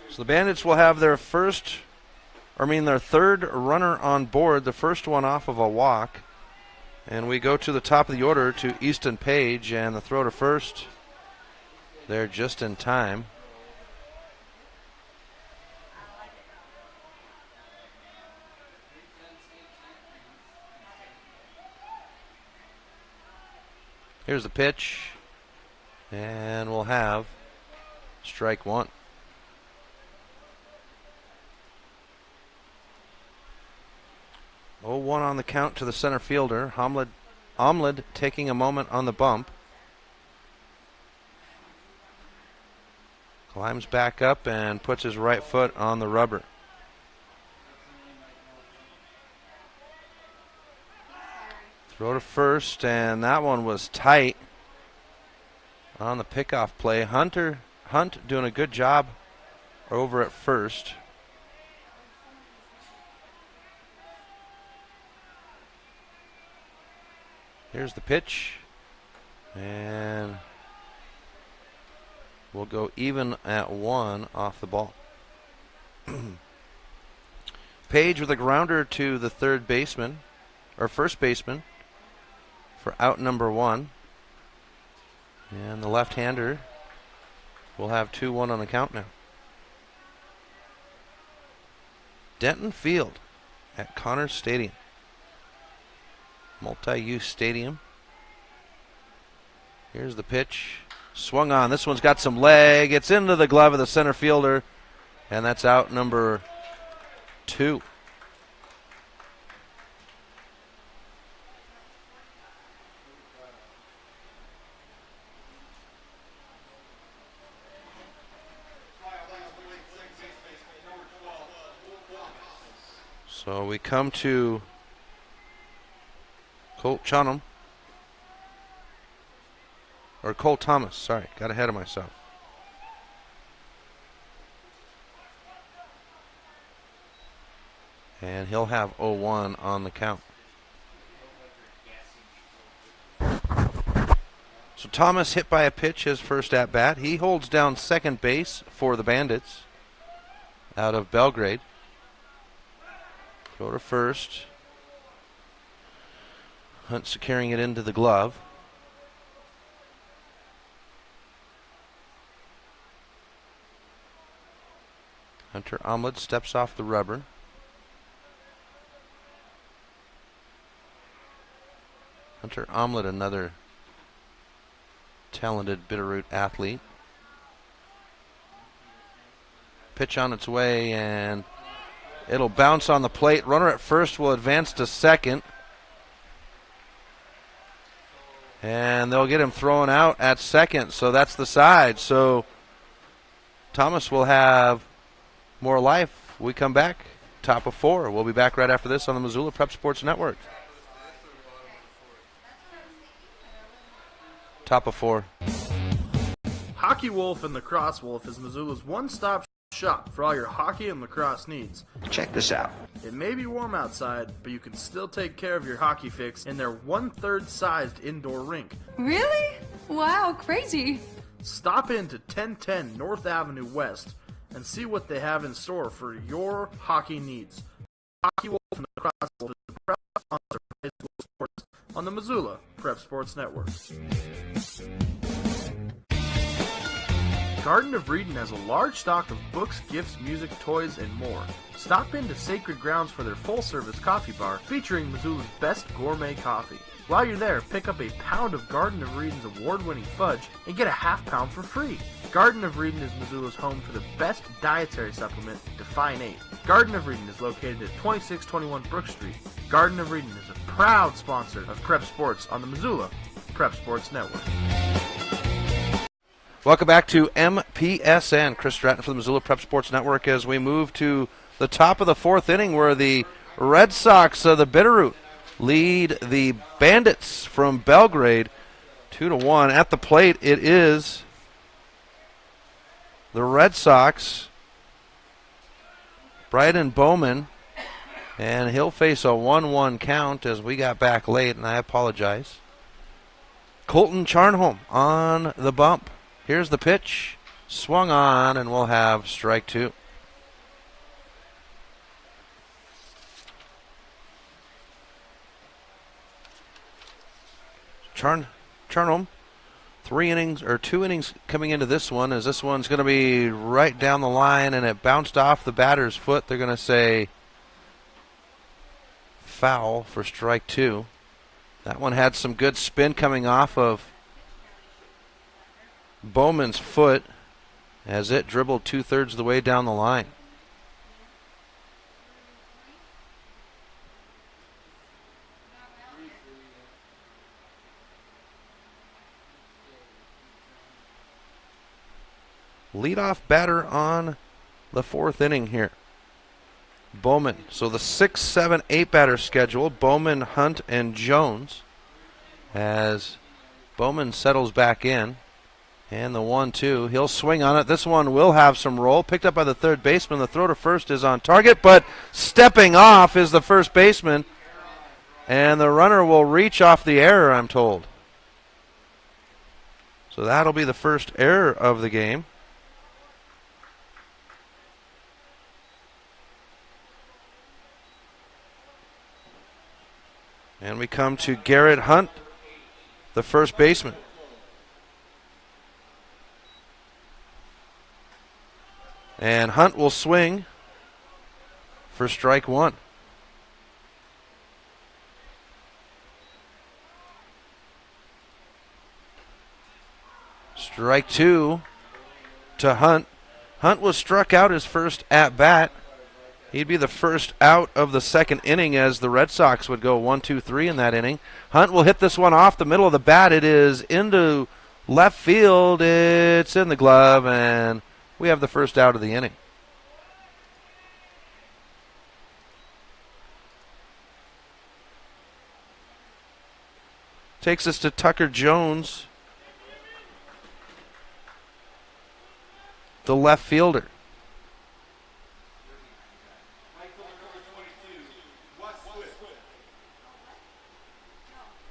So the Bandits will have their third runner on board, the first one off of a walk. And we go to the top of the order to Easton Page, and the throw to first. They're just in time. Here's the pitch. And we'll have strike one. Oh, 1 on the count to the center fielder. Omlad taking a moment on the bump. Climbs back up and puts his right foot on the rubber. Throw to first, and that one was tight on the pickoff play. Hunt doing a good job over at first. Here's the pitch, and we'll go even at 1 off the ball. Page with a grounder to the third baseman, or first baseman, for out number 1. And the left-hander will have 2-1 on the count now. Denton Field at Connors Stadium. Multi-use stadium. Here's the pitch. Swung on. This one's got some leg. It's into the glove of the center fielder. And that's out number 2. So we come to Colt Chunham. Or Cole Thomas, sorry, got ahead of myself. And he'll have 0-1 on the count. So Thomas hit by a pitch his first at bat. He holds down second base for the Bandits out of Belgrade. Go to first. Hunt securing it into the glove. Hunter Omlad steps off the rubber. Hunter Omlad, another talented Bitterroot athlete. Pitch on its way, and it'll bounce on the plate. Runner at first will advance to second. And they'll get him thrown out at second, so that's the side. So Thomas will have more life. We come back, top of 4. We'll be back right after this on the Missoula Prep Sports Network. Top of 4. Hockey Wolf and Lacrosse Wolf is Missoula's one-stop shop for all your hockey and lacrosse needs. Check this out. It may be warm outside, but you can still take care of your hockey fix in their 1/3 sized indoor rink. Really? Wow, crazy. Stop in to 1010 North Avenue West and see what they have in store for your hockey needs. Hockey Wolf and Lacrosse Wolf is the proud sponsor of high school sports on the Missoula Prep Sports Network. Garden of Reading has a large stock of books, gifts, music, toys, and more. Stop in to Sacred Grounds for their full-service coffee bar featuring Missoula's best gourmet coffee. While you're there, pick up a pound of Garden of Reading's award-winning fudge and get a half pound for free. Garden of Reading is Missoula's home for the best dietary supplement, Define 8. Garden of Reading is located at 2621 Brook Street. Garden of Reading is a proud sponsor of Prep Sports on the Missoula Prep Sports Network. Welcome back to MPSN. Chris Stratton for the Missoula Prep Sports Network as we move to the top of the 4th inning where the Red Sox of the Bitterroot lead the Bandits from Belgrade 2-1. At the plate, it is the Red Sox, Bryden Bowman, and he'll face a 1-1 count as we got back late, and I apologize. Colton Charnholm on the bump. Here's the pitch. Swung on, and we'll have strike 2. Charnholm, 2 innings coming into this one, as this one's going to be right down the line, and it bounced off the batter's foot. They're going to say foul for strike 2. That one had some good spin coming off of Bowman's foot as it dribbled 2/3 of the way down the line. Leadoff batter on the 4th inning here. Bowman. So the 6, 7, 8 batter schedule. Bowman, Hunt, and Jones. As Bowman settles back in. And the 1-2. He'll swing on it. This one will have some roll. Picked up by the third baseman. The throw to first is on target, but stepping off is the first baseman. And the runner will reach off the error, I'm told. So that'll be the first error of the game. And we come to Garrett Hunt, the first baseman. And Hunt will swing for strike 1. Strike 2 to Hunt. Hunt was struck out his first at bat. He'd be the first out of the 2nd inning as the Red Sox would go 1-2-3 in that inning. Hunt will hit this one off the middle of the bat. It is into left field. It's in the glove, and we have the first out of the inning. Takes us to Tucker Jones, the left fielder.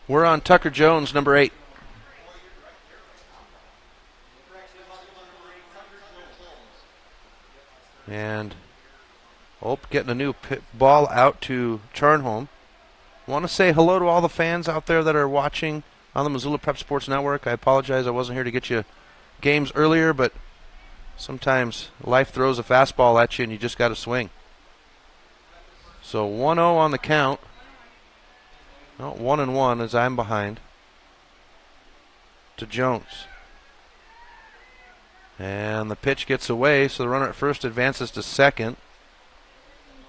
We're on Tucker Jones, number 8. And getting a new ball out to Charnholm. Want to say hello to all the fans out there that are watching on the Missoula Prep Sports Network. I apologize I wasn't here to get you games earlier, but sometimes life throws a fastball at you and you just got to swing. So 1-0 on the count. No, 1-1 as I'm behind to Jones. And the pitch gets away, so the runner at first advances to second.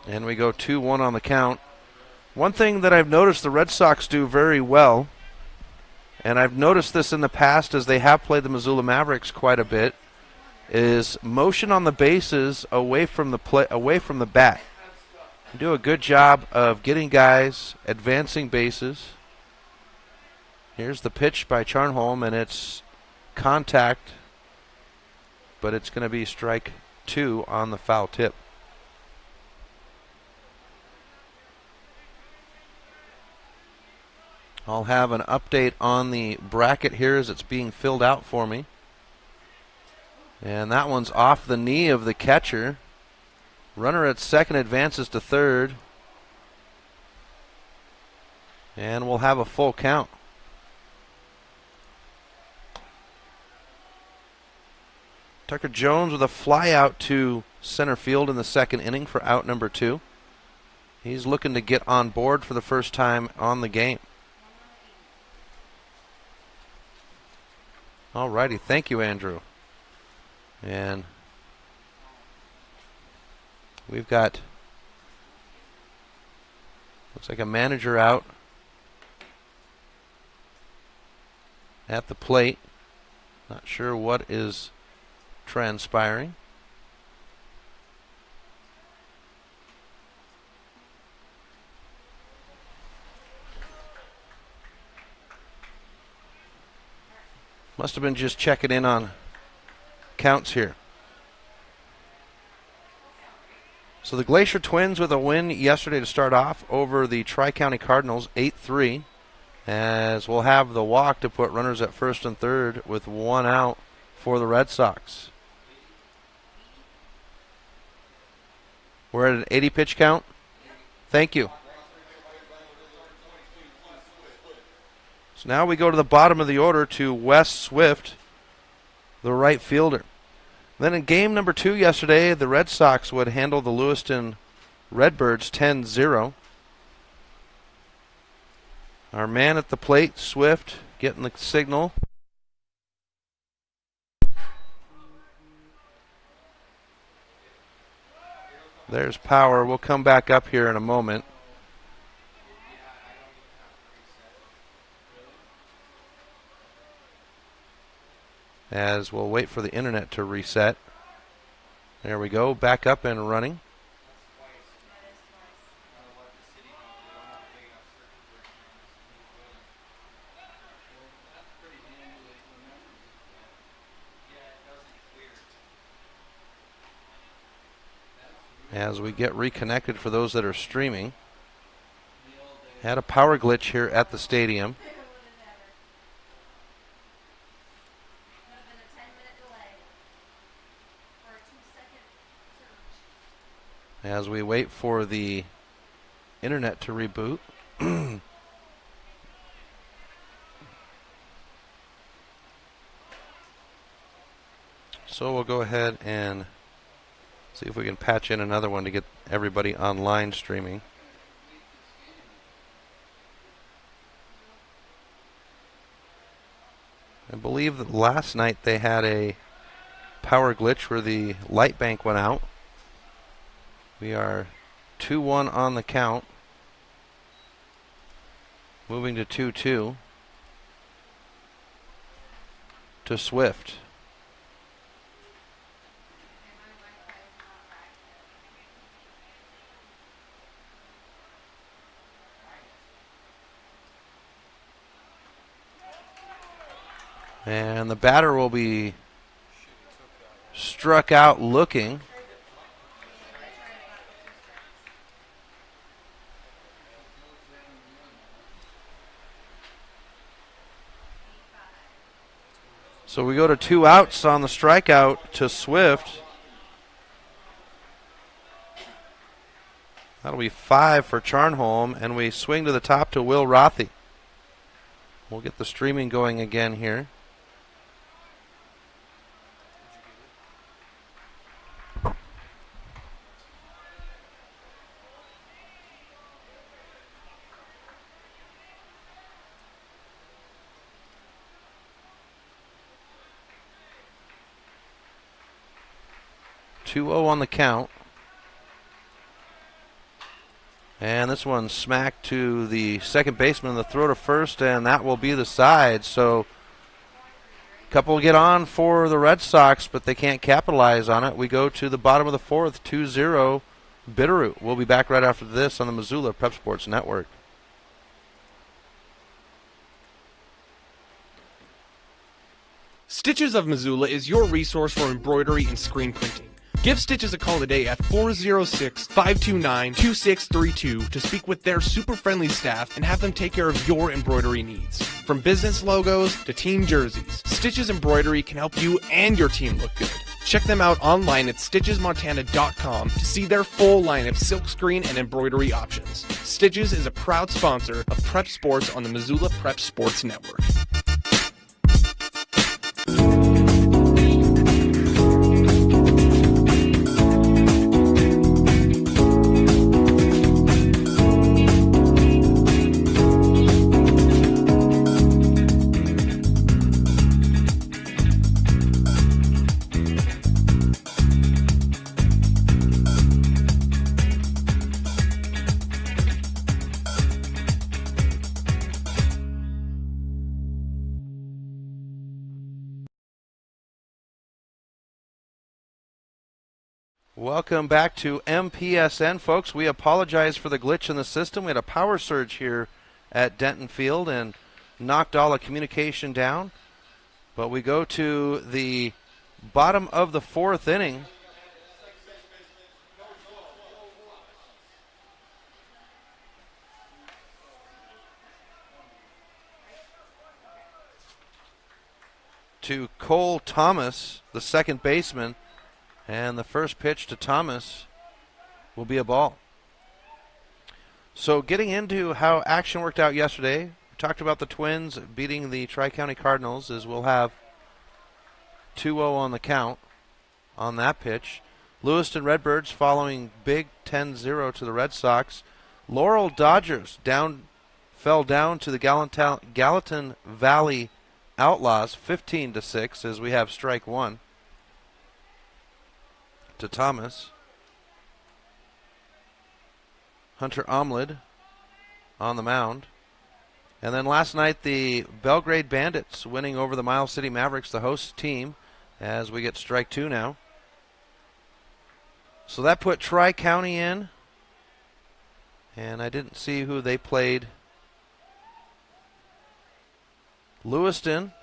And we go 2-1 on the count. One thing that I've noticed the Red Sox do very well, and I've noticed this in the past as they have played the Missoula Mavericks quite a bit, is motion on the bases away from the bat. Do a good job of getting guys advancing bases. Here's the pitch by Charnholm, and it's contact, but it's going to be strike 2 on the foul tip. I'll have an update on the bracket here as it's being filled out for me. And that one's off the knee of the catcher. Runner at second advances to third. And we'll have a full count. Tucker Jones with a fly out to center field in the 2nd inning for out number 2. He's looking to get on board for the first time on the game. All righty, thank you, Andrew. And we've got, looks like a manager out at the plate. Not sure what is transpiring. Must have been just checking in on counts here. So the Glacier Twins with a win yesterday to start off over the Tri-County Cardinals, 8-3. As we'll have the walk to put runners at first and third with 1 out for the Red Sox. We're at an 80 pitch count. Thank you. So now we go to the bottom of the order to Wes Swift, the right fielder. Then in game number 2 yesterday, the Red Sox would handle the Lewiston Redbirds 10-0. Our man at the plate, Swift, getting the signal. There's power. We'll come back up here in a moment. As we'll wait for the internet to reset. There we go. Back up and running. As we get reconnected for those that are streaming. Had a power glitch here at the stadium. As we wait for the internet to reboot. So we'll go ahead and see if we can patch in another one to get everybody online streaming. I believe that last night they had a power glitch where the light bank went out. We are 2-1 on the count. Moving to 2-2 to Swift. And the batter will be struck out looking. So we go to 2 outs on the strikeout to Swift. That'll be 5 for Charnholm, and we swing to the top to Will Rothy. We'll get the streaming going again here. Two-0 on the count. And this one smacked to the second baseman, the throw to first, and that will be the side. So a couple get on for the Red Sox, but they can't capitalize on it. We go to the bottom of the fourth, 2-0 Bitterroot. We'll be back right after this on the Missoula Prep Sports Network. Stitches of Missoula is your resource for embroidery and screen printing. Give Stitches a call today at 406-529-2632 to speak with their super friendly staff and have them take care of your embroidery needs. From business logos to team jerseys, Stitches Embroidery can help you and your team look good. Check them out online at stitchesmontana.com to see their full line of silkscreen and embroidery options. Stitches is a proud sponsor of Prep Sports on the Missoula Prep Sports Network. Welcome back to MPSN, folks. We apologize for the glitch in the system. We had a power surge here at Denton Field and knocked all the communication down. But we go to the bottom of the fourth inning. To Cole Thomas, the second baseman. And the first pitch to Thomas will be a ball. So getting into how action worked out yesterday, we talked about the Twins beating the Tri-County Cardinals, as we'll have 2-0 on the count on that pitch. Lewiston Redbirds following big 10-0 to the Red Sox. Laurel Dodgers fell down to the Gallatin Valley Outlaws 15-6 as we have strike one to Thomas. Hunter Omlid on the mound. And then last night, the Belgrade Bandits winning over the Miles City Mavericks, the host team, as we get strike two now. So that put Tri-County in. And I didn't see who they played. Lewiston,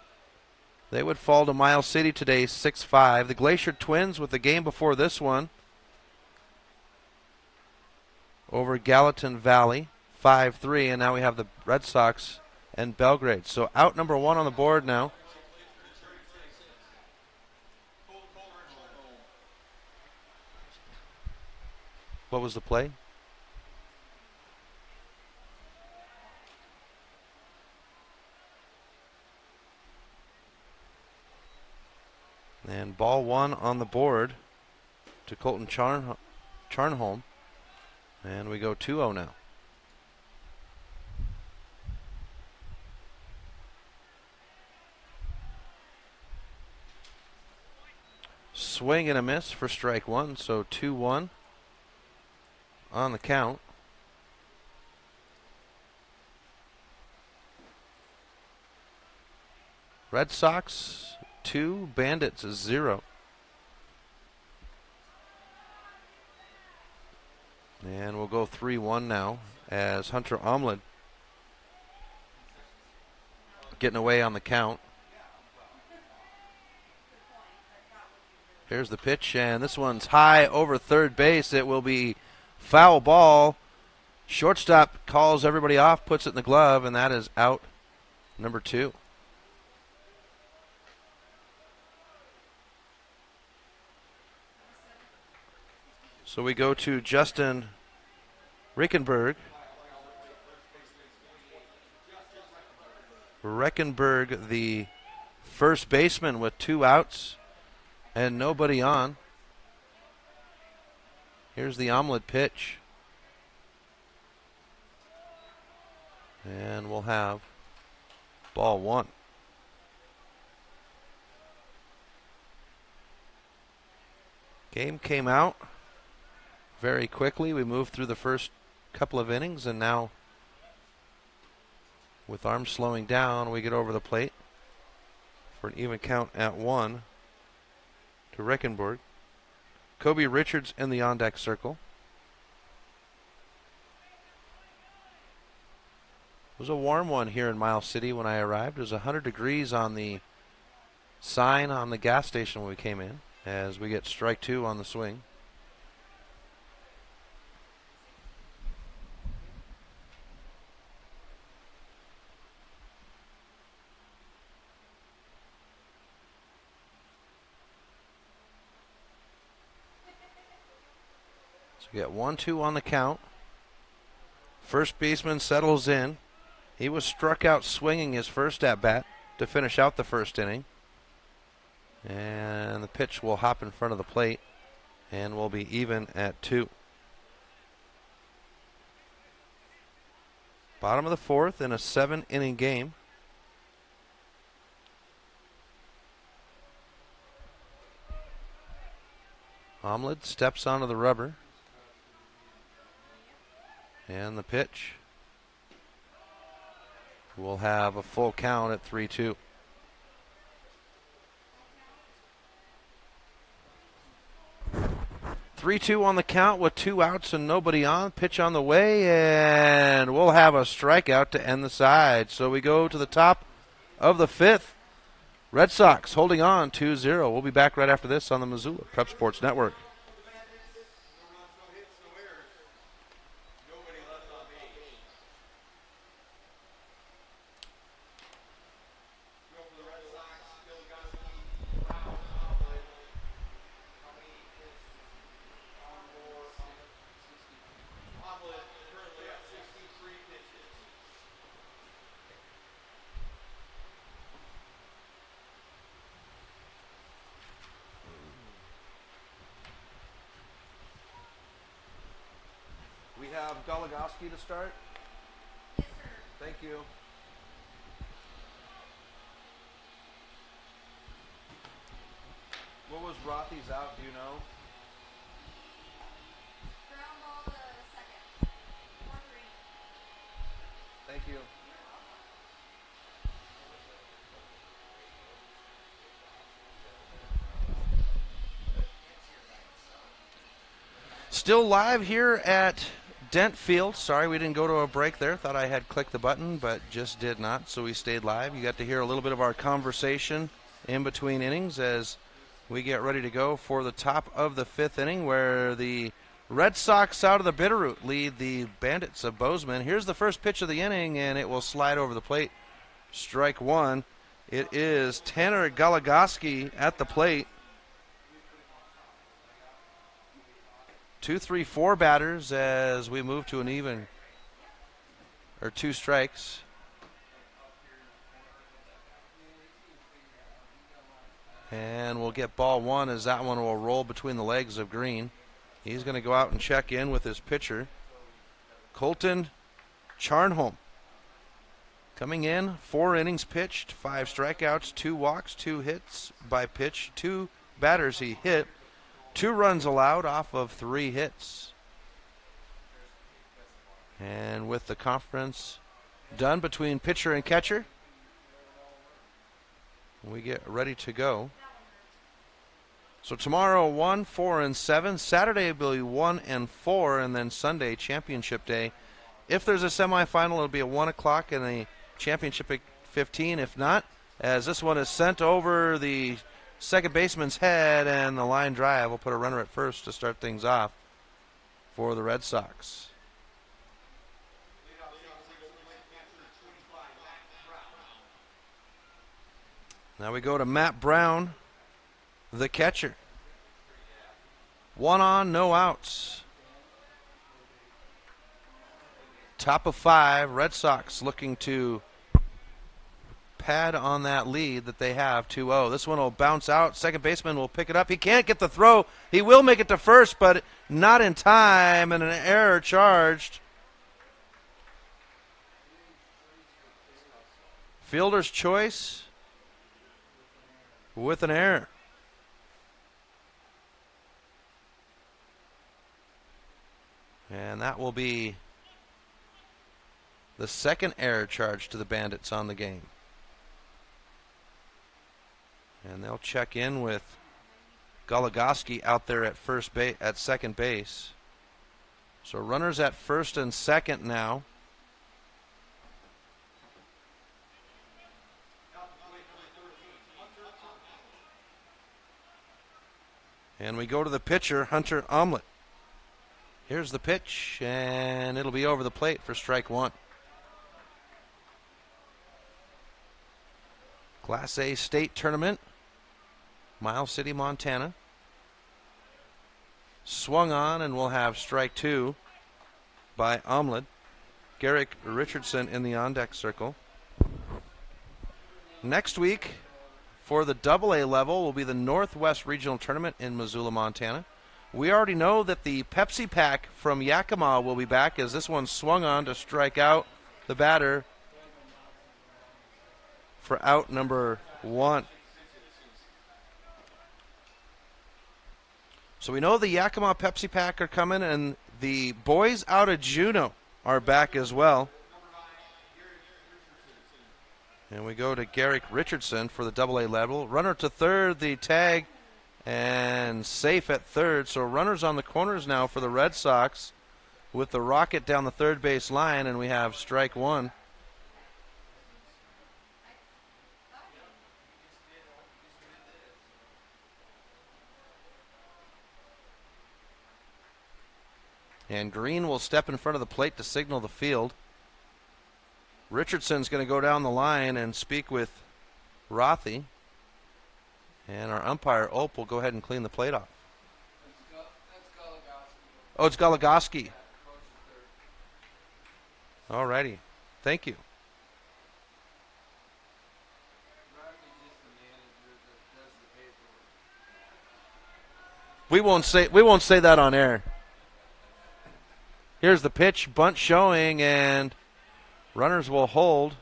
they would fall to Miles City today, 6-5. The Glacier Twins with the game before this one over Gallatin Valley, 5-3. And now we have the Red Sox and Belgrade. So out number one on the board now. What was the play? And ball one on the board to Colton Charnholm. And we go 2-0 now. Swing and a miss for strike one, so 2-1 on the count. Red Sox 2, Bandits 0. And we'll go 3-1 now as Hunter Omlid getting away on the count. Here's the pitch, and this one's high over third base. It will be foul ball. Shortstop calls everybody off, puts it in the glove, and that is out number 2. So we go to Justin Reckenberg. Reckenberg, the first baseman, with 2 outs and nobody on. Here's the Omlid pitch. And we'll have ball 1. Game came out very quickly. We moved through the first couple of innings, and now with arms slowing down, we get over the plate for an even count at 1 to Reckenberg. Kobe Richards in the on-deck circle. It was a warm one here in Miles City when I arrived. It was 100 degrees on the sign on the gas station when we came in, as we get strike 2 on the swing. We get 1-2 on the count. First baseman settles in. He was struck out swinging his first at bat to finish out the first inning. And the pitch will hop in front of the plate and will be even at 2. Bottom of the 4th in a 7-inning game. Omlid steps onto the rubber. And the pitch will have a full count at 3-2. Three-two on the count with 2 outs and nobody on. Pitch on the way, and we'll have a strikeout to end the side. So we go to the top of the 5th. Red Sox holding on 2-0. We'll be back right after this on the Missoula Prep Sports Network. We have Goligoski to start. Yes, sir. Thank you. What was Rothy's out, do you know? Ground ball to second. Thank you. Still live here at Dent Field. Sorry we didn't go to a break there. Thought I had clicked the button, but just did not, so we stayed live. You got to hear a little bit of our conversation in between innings as we get ready to go for the top of the 5th inning, where the Red Sox out of the Bitterroot lead the Bandits of Bozeman. Here's the first pitch of the inning, and it will slide over the plate. Strike one. It is Tanner Goligoski at the plate. 2, 3, 4 batters as we move to an even, or 2 strikes. And we'll get ball 1 as that one will roll between the legs of Green. He's going to go out and check in with his pitcher, Colton Charnholm. Coming in, 4 innings pitched, 5 strikeouts, 2 walks, 2 hits by pitch, 2 batters he hit, 2 runs allowed off of 3 hits. And with the conference done between pitcher and catcher, we get ready to go. So tomorrow 1, 4, and 7. Saturday will be 1 and 4, and then Sunday championship day. If there's a semifinal, it'll be at 1 o'clock and a championship at 15. If not, as this one is sent over the second baseman's head, and the line drive will put a runner at first to start things off for the Red Sox. Now we go to Matt Brown, the catcher. 1 on, no outs. Top of 5, Red Sox looking to pad on that lead that they have, 2-0. This one will bounce out. Second baseman will pick it up. He can't get the throw. He will make it to first, but not in time, and an error charged. Fielder's choice with an error. And that will be the second error charge to the Bandits on the game. And they'll check in with Goligoski out there at second base. So runners at first and second now. And we go to the pitcher, Hunter Omelet. Here's the pitch, and it'll be over the plate for strike 1. Class A state tournament, Miles City, Montana. Swung on, and we'll have strike 2 by Omelet. Garrick Richardson in the on-deck circle. Next week, for the AA level, will be the Northwest Regional Tournament in Missoula, Montana. We already know that the Pepsi Pack from Yakima will be back, as this one swung on to strike out the batter for out number 1. So we know the Yakima Pepsi Pack are coming, and the boys out of Juneau are back as well. And we go to Garrick Richardson for the AA level. Runner to third, the tag, and safe at third. So runners on the corners now for the Red Sox with the rocket down the third base line, and we have strike 1. And Green will step in front of the plate to signal the field. Richardson's going to go down the line and speak with Rothy. And our umpire, Ope, will go ahead and clean the plate off. Oh, it's Goligoski. All righty. Thank you. We won't say that on air. Here's the pitch, bunt showing, and runners will hold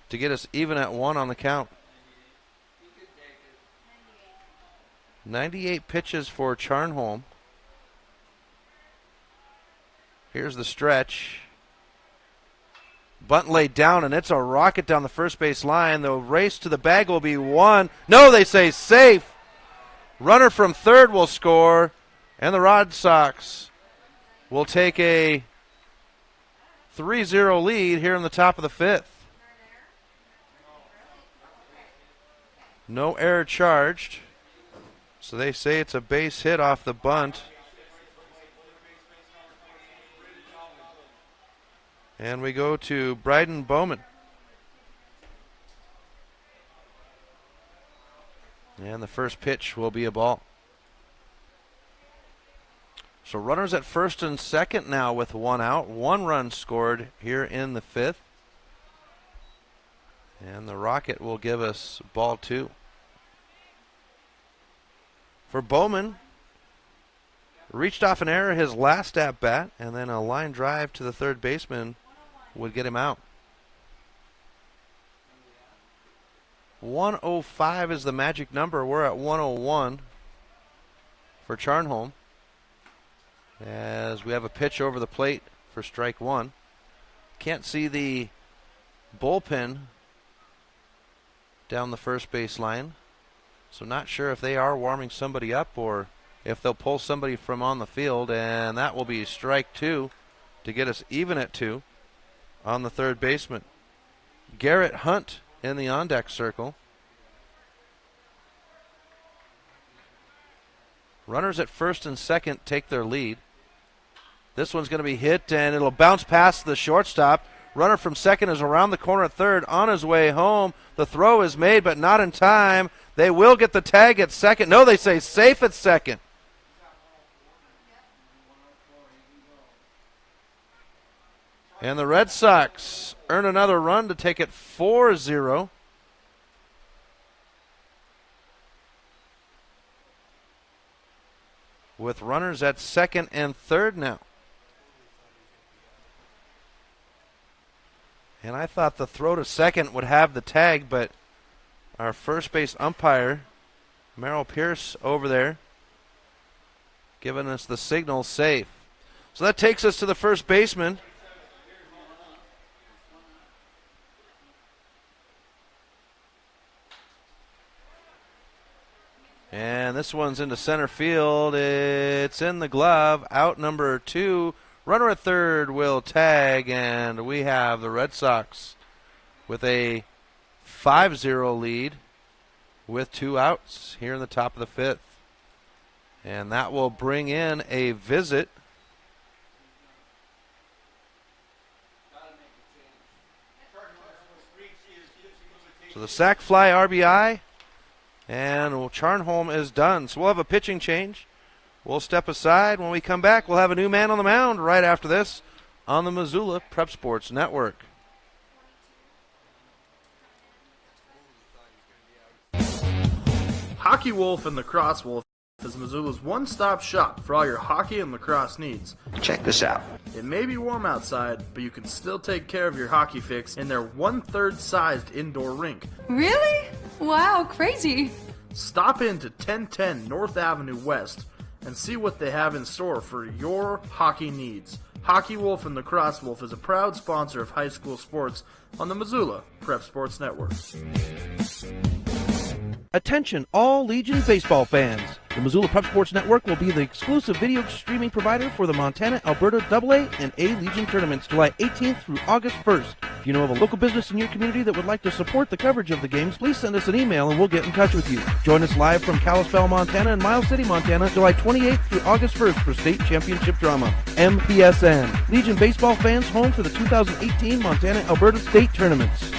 to get us even at 1 on the count. 98 pitches for Charnholm. Here's the stretch. Bunt laid down, and it's a rocket down the first base line. The race to the bag will be won. No, they say safe. Runner from third will score, and the Red Sox will take a 3-0 lead here in the top of the fifth. No error charged, so they say it's a base hit off the bunt. And we go to Bryden Bowman. And the first pitch will be a ball. So runners at first and second now with one out. 1 run scored here in the fifth. And the Rocket will give us ball 2. For Bowman, reached off an error his last at bat, and then a line drive to the third baseman would get him out. 105 is the magic number. We're at 101 for Charnholm, as we have a pitch over the plate for strike 1. Can't see the bullpen down the first base line, so not sure if they are warming somebody up or if they'll pull somebody from on the field, and that will be strike 2 to get us even at 2 on the third baseman. Garrett Hunt in the on-deck circle. Runners at first and second take their lead. This one's going to be hit, and it'll bounce past the shortstop. Runner from second is around the corner at third on his way home. The throw is made, but not in time. They will get the tag at second. No, they say safe at second. And the Red Sox earn another run to take it 4-0. With runners at second and third now. And I thought the throw to second would have the tag, but our first base umpire, Merrill Pierce, over there, giving us the signal safe. So that takes us to the first baseman. And this one's into center field. It's in the glove. Out number 2. Runner at third will tag, and we have the Red Sox with a 5-0 lead with 2 outs here in the top of the fifth. And that will bring in a visit. So the sac fly RBI, and Charnholm is done. So we'll have a pitching change. We'll step aside. When we come back, we'll have a new man on the mound right after this on the Missoula Prep Sports Network. Hockey Wolf and Lacrosse Wolf is Missoula's one-stop shop for all your hockey and lacrosse needs. Check this out. It may be warm outside, but you can still take care of your hockey fix in their 1/3 sized indoor rink. Really? Wow, crazy. Stop into 1010 North Avenue West and see what they have in store for your hockey needs. Hockey Wolf and Lacrosse Wolf is a proud sponsor of high school sports on the Missoula Prep Sports Network. Attention all Legion baseball fans. The Missoula Prep Sports Network will be the exclusive video streaming provider for the Montana, Alberta AA and A Legion tournaments July 18th through August 1st. If you know of a local business in your community that would like to support the coverage of the games, please send us an email and we'll get in touch with you. Join us live from Kalispell, Montana and Miles City, Montana, July 28th through August 1st for state championship drama. MPSN. Legion baseball fans home for the 2018 Montana, Alberta state tournaments.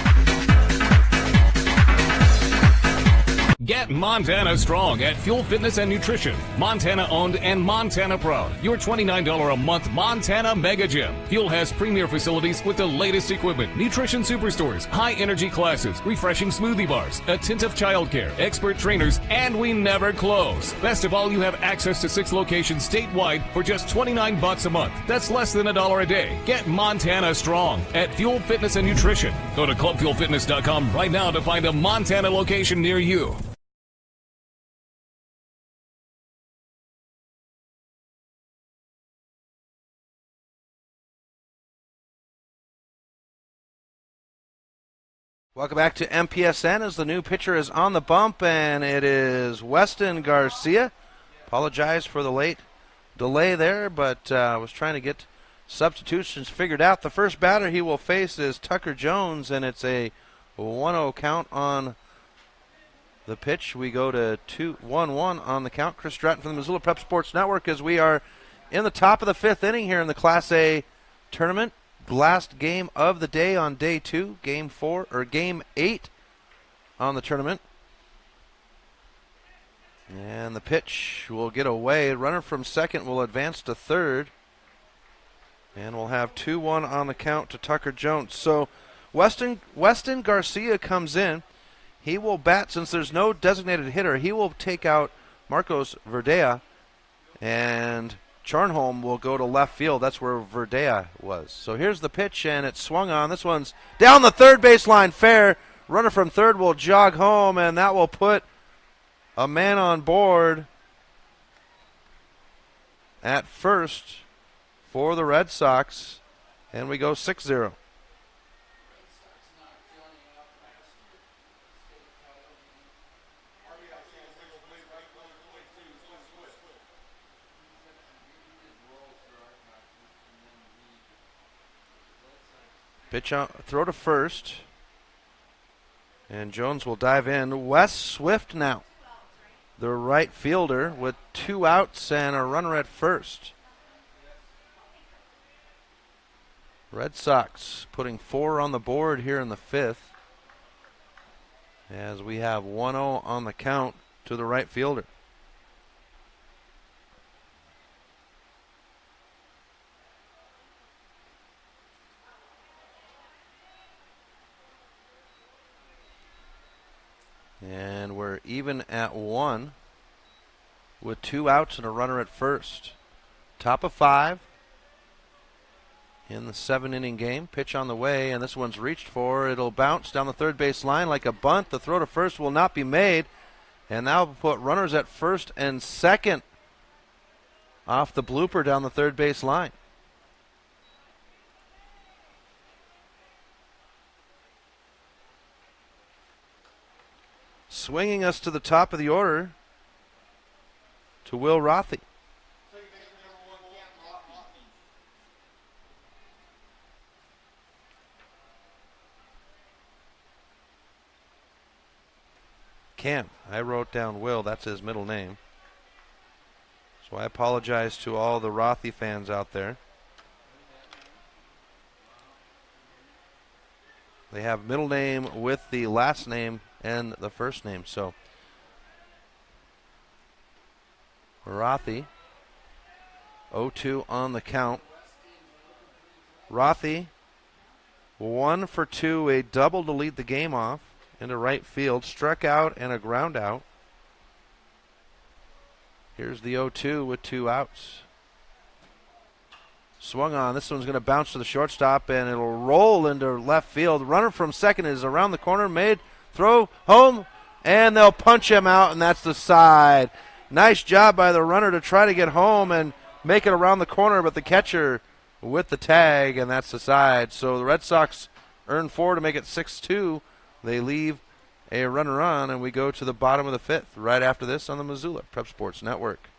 Get Montana strong at Fuel Fitness and Nutrition. Montana owned and Montana proud. Your $29 a month Montana Mega Gym. Fuel has premier facilities with the latest equipment, nutrition superstores, high energy classes, refreshing smoothie bars, attentive childcare, expert trainers, and we never close. Best of all, you have access to 6 locations statewide for just $29 a month. That's less than $1 a day. Get Montana strong at Fuel Fitness and Nutrition. Go to clubfuelfitness.com right now to find a Montana location near you. Welcome back to MPSN as the new pitcher is on the bump, and it is Weston Garcia. Apologize for the late delay there, but was trying to get substitutions figured out. The first batter he will face is Tucker Jones, and it's a 1-0 count on the pitch. We go to 2-1-1 on the count. Chris Stratton from the Missoula Prep Sports Network as we are in the top of the fifth inning here in the Class A tournament. Last game of the day on day 2, game 8 on the tournament. And the pitch will get away. Runner from second will advance to third. And we'll have 2-1 on the count to Tucker Jones. So Weston Garcia comes in. He will bat, since there's no designated hitter, he will take out Marcos Verdea, and Charnholm will go to left field. That's where Verdea was. So here's the pitch, and it's swung on. This one's down the third baseline, fair. Runner from third will jog home, and that will put a man on board at first for the Red Sox, and we go 6-0. Pitch out, throw to first, and Jones will dive in. Wes Swift now, the right fielder, with 2 outs and a runner at first. Red Sox putting 4 on the board here in the 5th, as we have 1-0 on the count to the right fielder. And we're even at 1 with 2 outs and a runner at first. Top of 5 in the 7-inning game. Pitch on the way, and this one's reached for. It'll bounce down the third base line like a bunt. The throw to first will not be made, and now we'll put runners at first and second off the blooper down the third base line. Swinging us to the top of the order to Will Rothy. Cam, I wrote down Will, that's his middle name. So I apologize to all the Rothy fans out there. They have middle name with the last name and the first name. So Rothy, 0-2 on the count. Rothy, 1 for 2, a double to lead the game off into right field. Struck out and a ground out. Here's the 0-2 with 2 outs. Swung on. This one's going to bounce to the shortstop, and it'll roll into left field. Runner from second is around the corner. Made throw home, and they'll punch him out, and that's the side. Nice job by the runner to try to get home and make it around the corner, but the catcher with the tag, and that's the side. So the Red Sox earn 4 to make it 6-2. They leave a runner on, and we go to the bottom of the 5th right after this on the Missoula Prep Sports Network.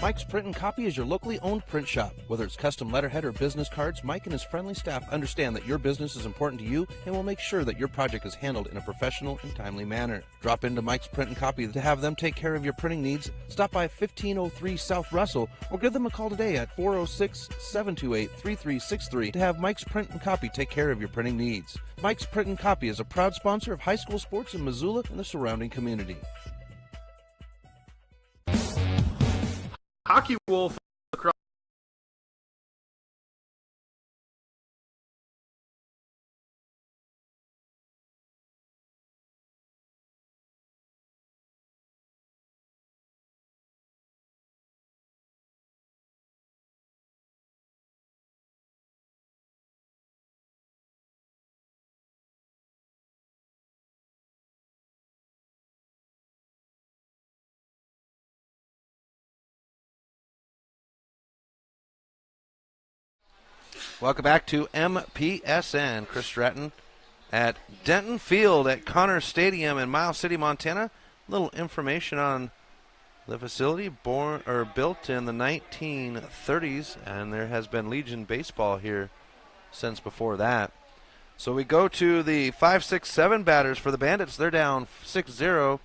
Mike's Print and Copy is your locally owned print shop. Whether it's custom letterhead or business cards, Mike and his friendly staff understand that your business is important to you and will make sure that your project is handled in a professional and timely manner. Drop into Mike's Print and Copy to have them take care of your printing needs. Stop by 1503 South Russell or give them a call today at 406-728-3363 to have Mike's Print and Copy take care of your printing needs. Mike's Print and Copy is a proud sponsor of high school sports in Missoula and the surrounding community. Hockey Wolf Welcome back to MPSN. Chris Stratton at Denton Field at Connors Stadium in Miles City, Montana. A little information on the facility, built in the 1930s, and there has been Legion baseball here since before that. So we go to the 5, 6, 7 batters for the Bandits. They're down 6-0,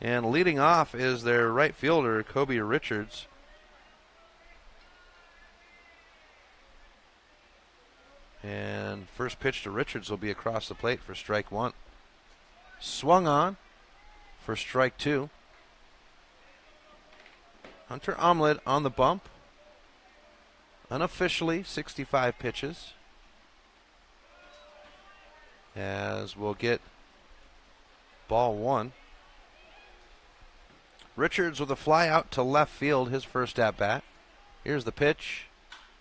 and leading off is their right fielder, Kobe Richards. And first pitch to Richards will be across the plate for strike 1. Swung on for strike 2. Hunter Omelet on the bump. Unofficially 65 pitches. As we'll get ball 1. Richards with a fly out to left field, his first at bat. Here's the pitch.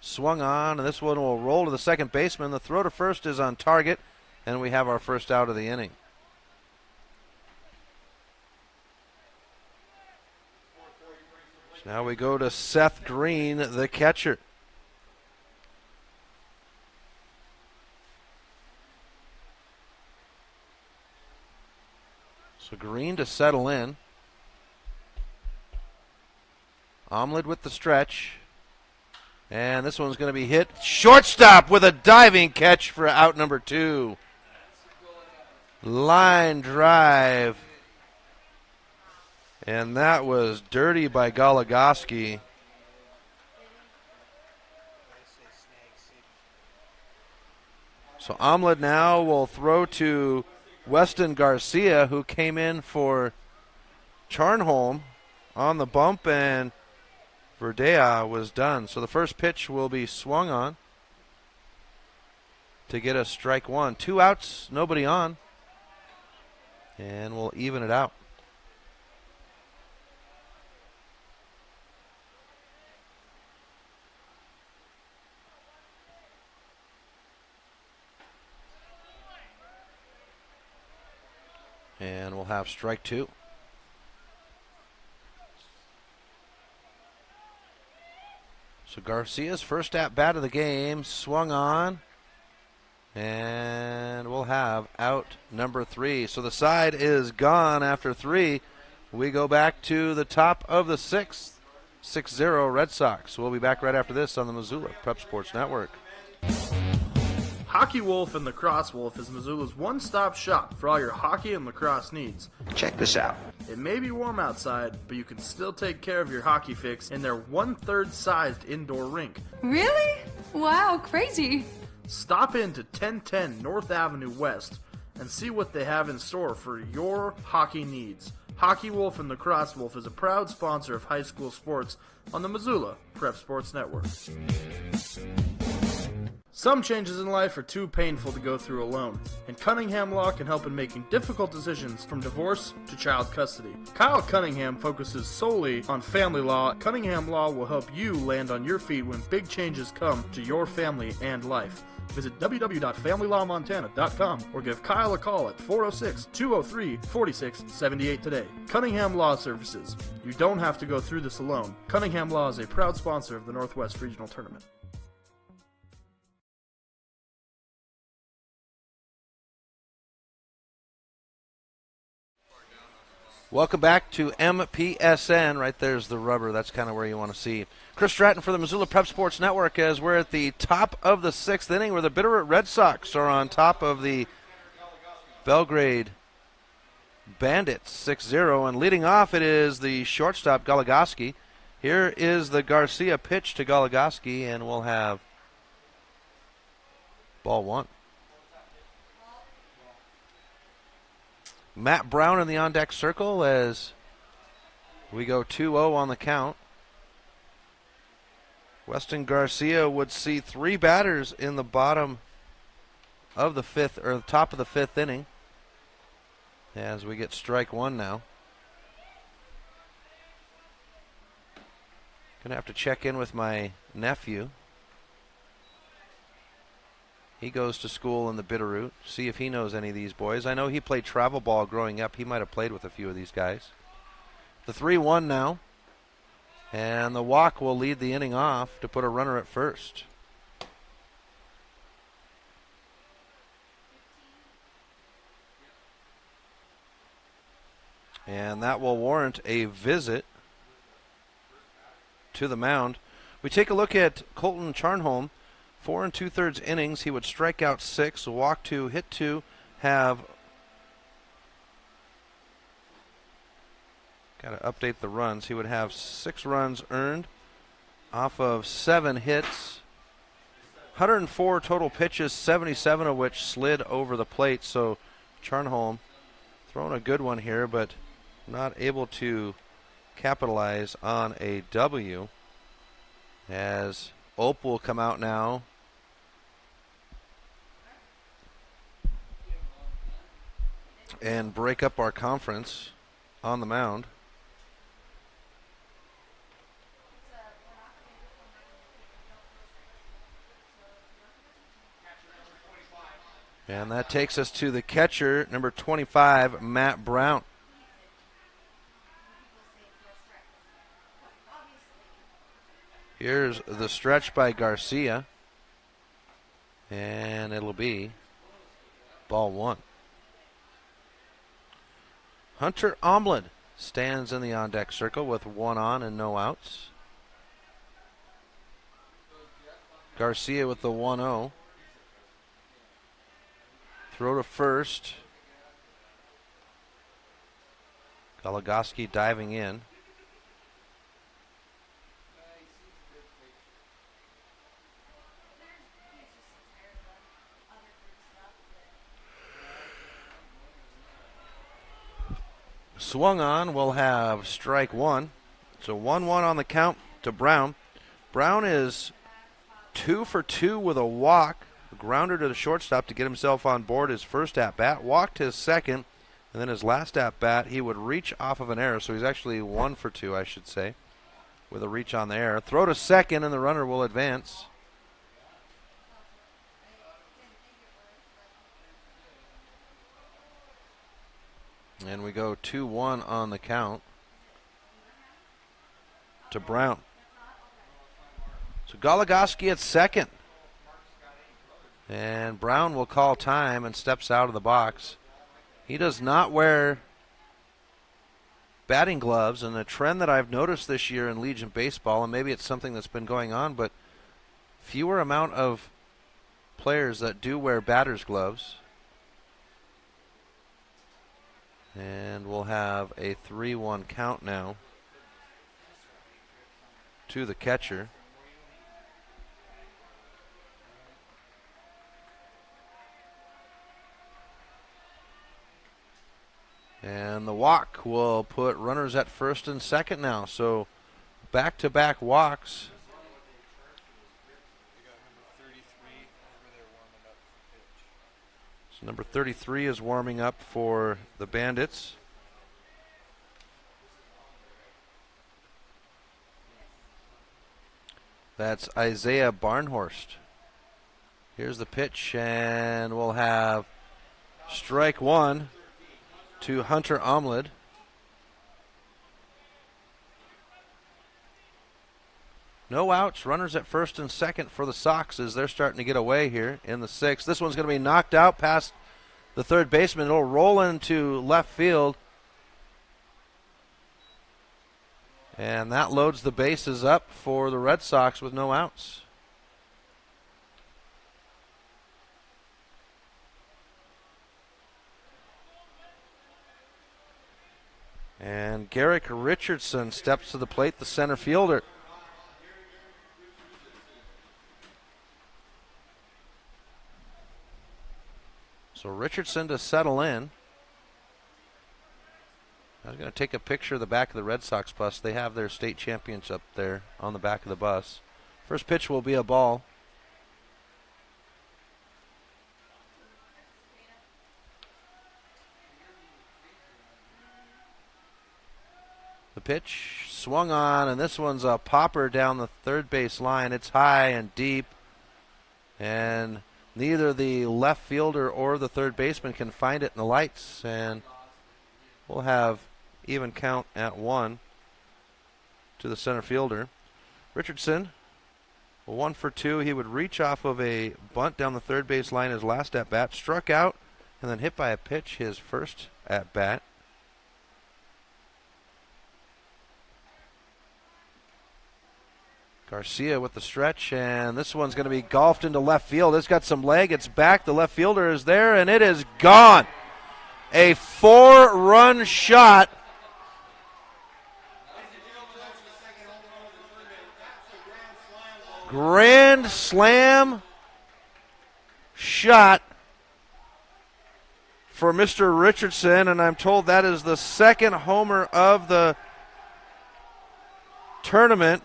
Swung on, and this one will roll to the second baseman. The throw to first is on target, and we have our first out of the inning. So now we go to Seth Green, the catcher. So Green to settle in. Omelet with the stretch. And this one's going to be hit. Shortstop with a diving catch for out number 2. Line drive. And that was dirty by Goligoski. So Omelet now will throw to Weston Garcia, who came in for Charnholm on the bump, and Verdea was done. So the first pitch will be swung on to get a strike 1. 2 outs, nobody on. And we'll even it out. And we'll have strike 2. So Garcia's first at bat of the game, swung on, and we'll have out number 3. So the side is gone after 3. We go back to the top of the 6th, 6-0 Red Sox. We'll be back right after this on the Missoula Prep Sports Network. Hockey Wolf and Lacrosse Wolf is Missoula's one-stop shop for all your hockey and lacrosse needs. Check this out. It may be warm outside, but you can still take care of your hockey fix in their 1/3 sized indoor rink. Really? Wow, crazy. Stop in to 1010 North Avenue West and see what they have in store for your hockey needs. Hockey Wolf and Lacrosse Wolf is a proud sponsor of high school sports on the Missoula Prep Sports Network. Some changes in life are too painful to go through alone, and Cunningham Law can help in making difficult decisions from divorce to child custody. Kyle Cunningham focuses solely on family law. Cunningham Law will help you land on your feet when big changes come to your family and life. Visit www.familylawmontana.com or give Kyle a call at 406-203-4678 today. Cunningham Law Services. You don't have to go through this alone. Cunningham Law is a proud sponsor of the Northwest Regional Tournament. Welcome back to MPSN. Right there's the rubber. That's kind of where you want to see. Chris Stratton for the Missoula Prep Sports Network, as we're at the top of the 6th inning, where the Bitterroot Red Sox are on top of the Belgrade Bandits 6-0. And leading off, it is the shortstop, Goligoski. Here is the Garcia pitch to Goligoski, and we'll have ball 1. Matt Brown in the on-deck circle as we go 2-0 on the count. Weston Garcia would see 3 batters in the bottom of the 5th, or the top of the 5th inning, as we get strike 1 now. Gonna have to check in with my nephew. He goes to school in the Bitterroot. See if he knows any of these boys. I know he played travel ball growing up. He might have played with a few of these guys. The 3-1 now. And the walk will lead the inning off to put a runner at first. And that will warrant a visit to the mound. We take a look at Colton Charnholm. 4 2/3 innings. He would strike out 6, walk 2, hit 2, have... Got to update the runs. He would have 6 runs earned off of 7 hits. 104 total pitches, 77 of which slid over the plate. So Charnholm throwing a good one here, but not able to capitalize on a W, as Ope will come out now. And break up our conference on the mound. And that takes us to the catcher, number 25, Matt Brown. Here's the stretch by Garcia. And it'll be ball 1. Hunter Omlin stands in the on-deck circle with 1 on and no outs. Garcia with the 1-0. Throw to first. Goligoski diving in. Swung on, we'll have strike 1. So 1-1 on the count to Brown. Brown is 2 for 2 with a walk. A grounder to the shortstop to get himself on board his first at-bat. Walked his second, and then his last at-bat, he would reach off of an error. So he's actually 1 for 2, I should say, with a reach on the error. Throw to second, and the runner will advance. And we go 2-1 on the count to Brown. So Goligoski at second. And Brown will call time and steps out of the box. He does not wear batting gloves, and a trend that I've noticed this year in Legion baseball, and maybe it's something that's been going on, but fewer amount of players that do wear batter's gloves. And we'll have a 3-1 count now to the catcher. And the walk will put runners at first and second now. So back-to-back walks. So number 33 is warming up for the Bandits. That's Isaiah Barnhorst. Here's the pitch, and we'll have strike 1 to Hunter Omlin. No outs, runners at first and second for the Sox as they're starting to get away here in the 6th. This one's going to be knocked out past the third baseman. It'll roll into left field. And that loads the bases up for the Red Sox with no outs. And Garrick Richardson steps to the plate, the center fielder. So Richardson to settle in. I was going to take a picture of the back of the Red Sox bus. They have their state champions up there on the back of the bus. First pitch will be a ball. The pitch swung on, and this one's a popper down the third base line. It's high and deep, and neither the left fielder or the third baseman can find it in the lights, and we'll have even count at 1 to the center fielder. Richardson, 1 for 2. He would reach off of a bunt down the third base line his last at bat, struck out, and then hit by a pitch his first at bat. Garcia with the stretch, and this one's going to be golfed into left field. It's got some leg. It's back. The left fielder is there, and it is gone. A 4-run shot. Grand slam shot for Mr. Richardson, and I'm told that is the second homer of the tournament.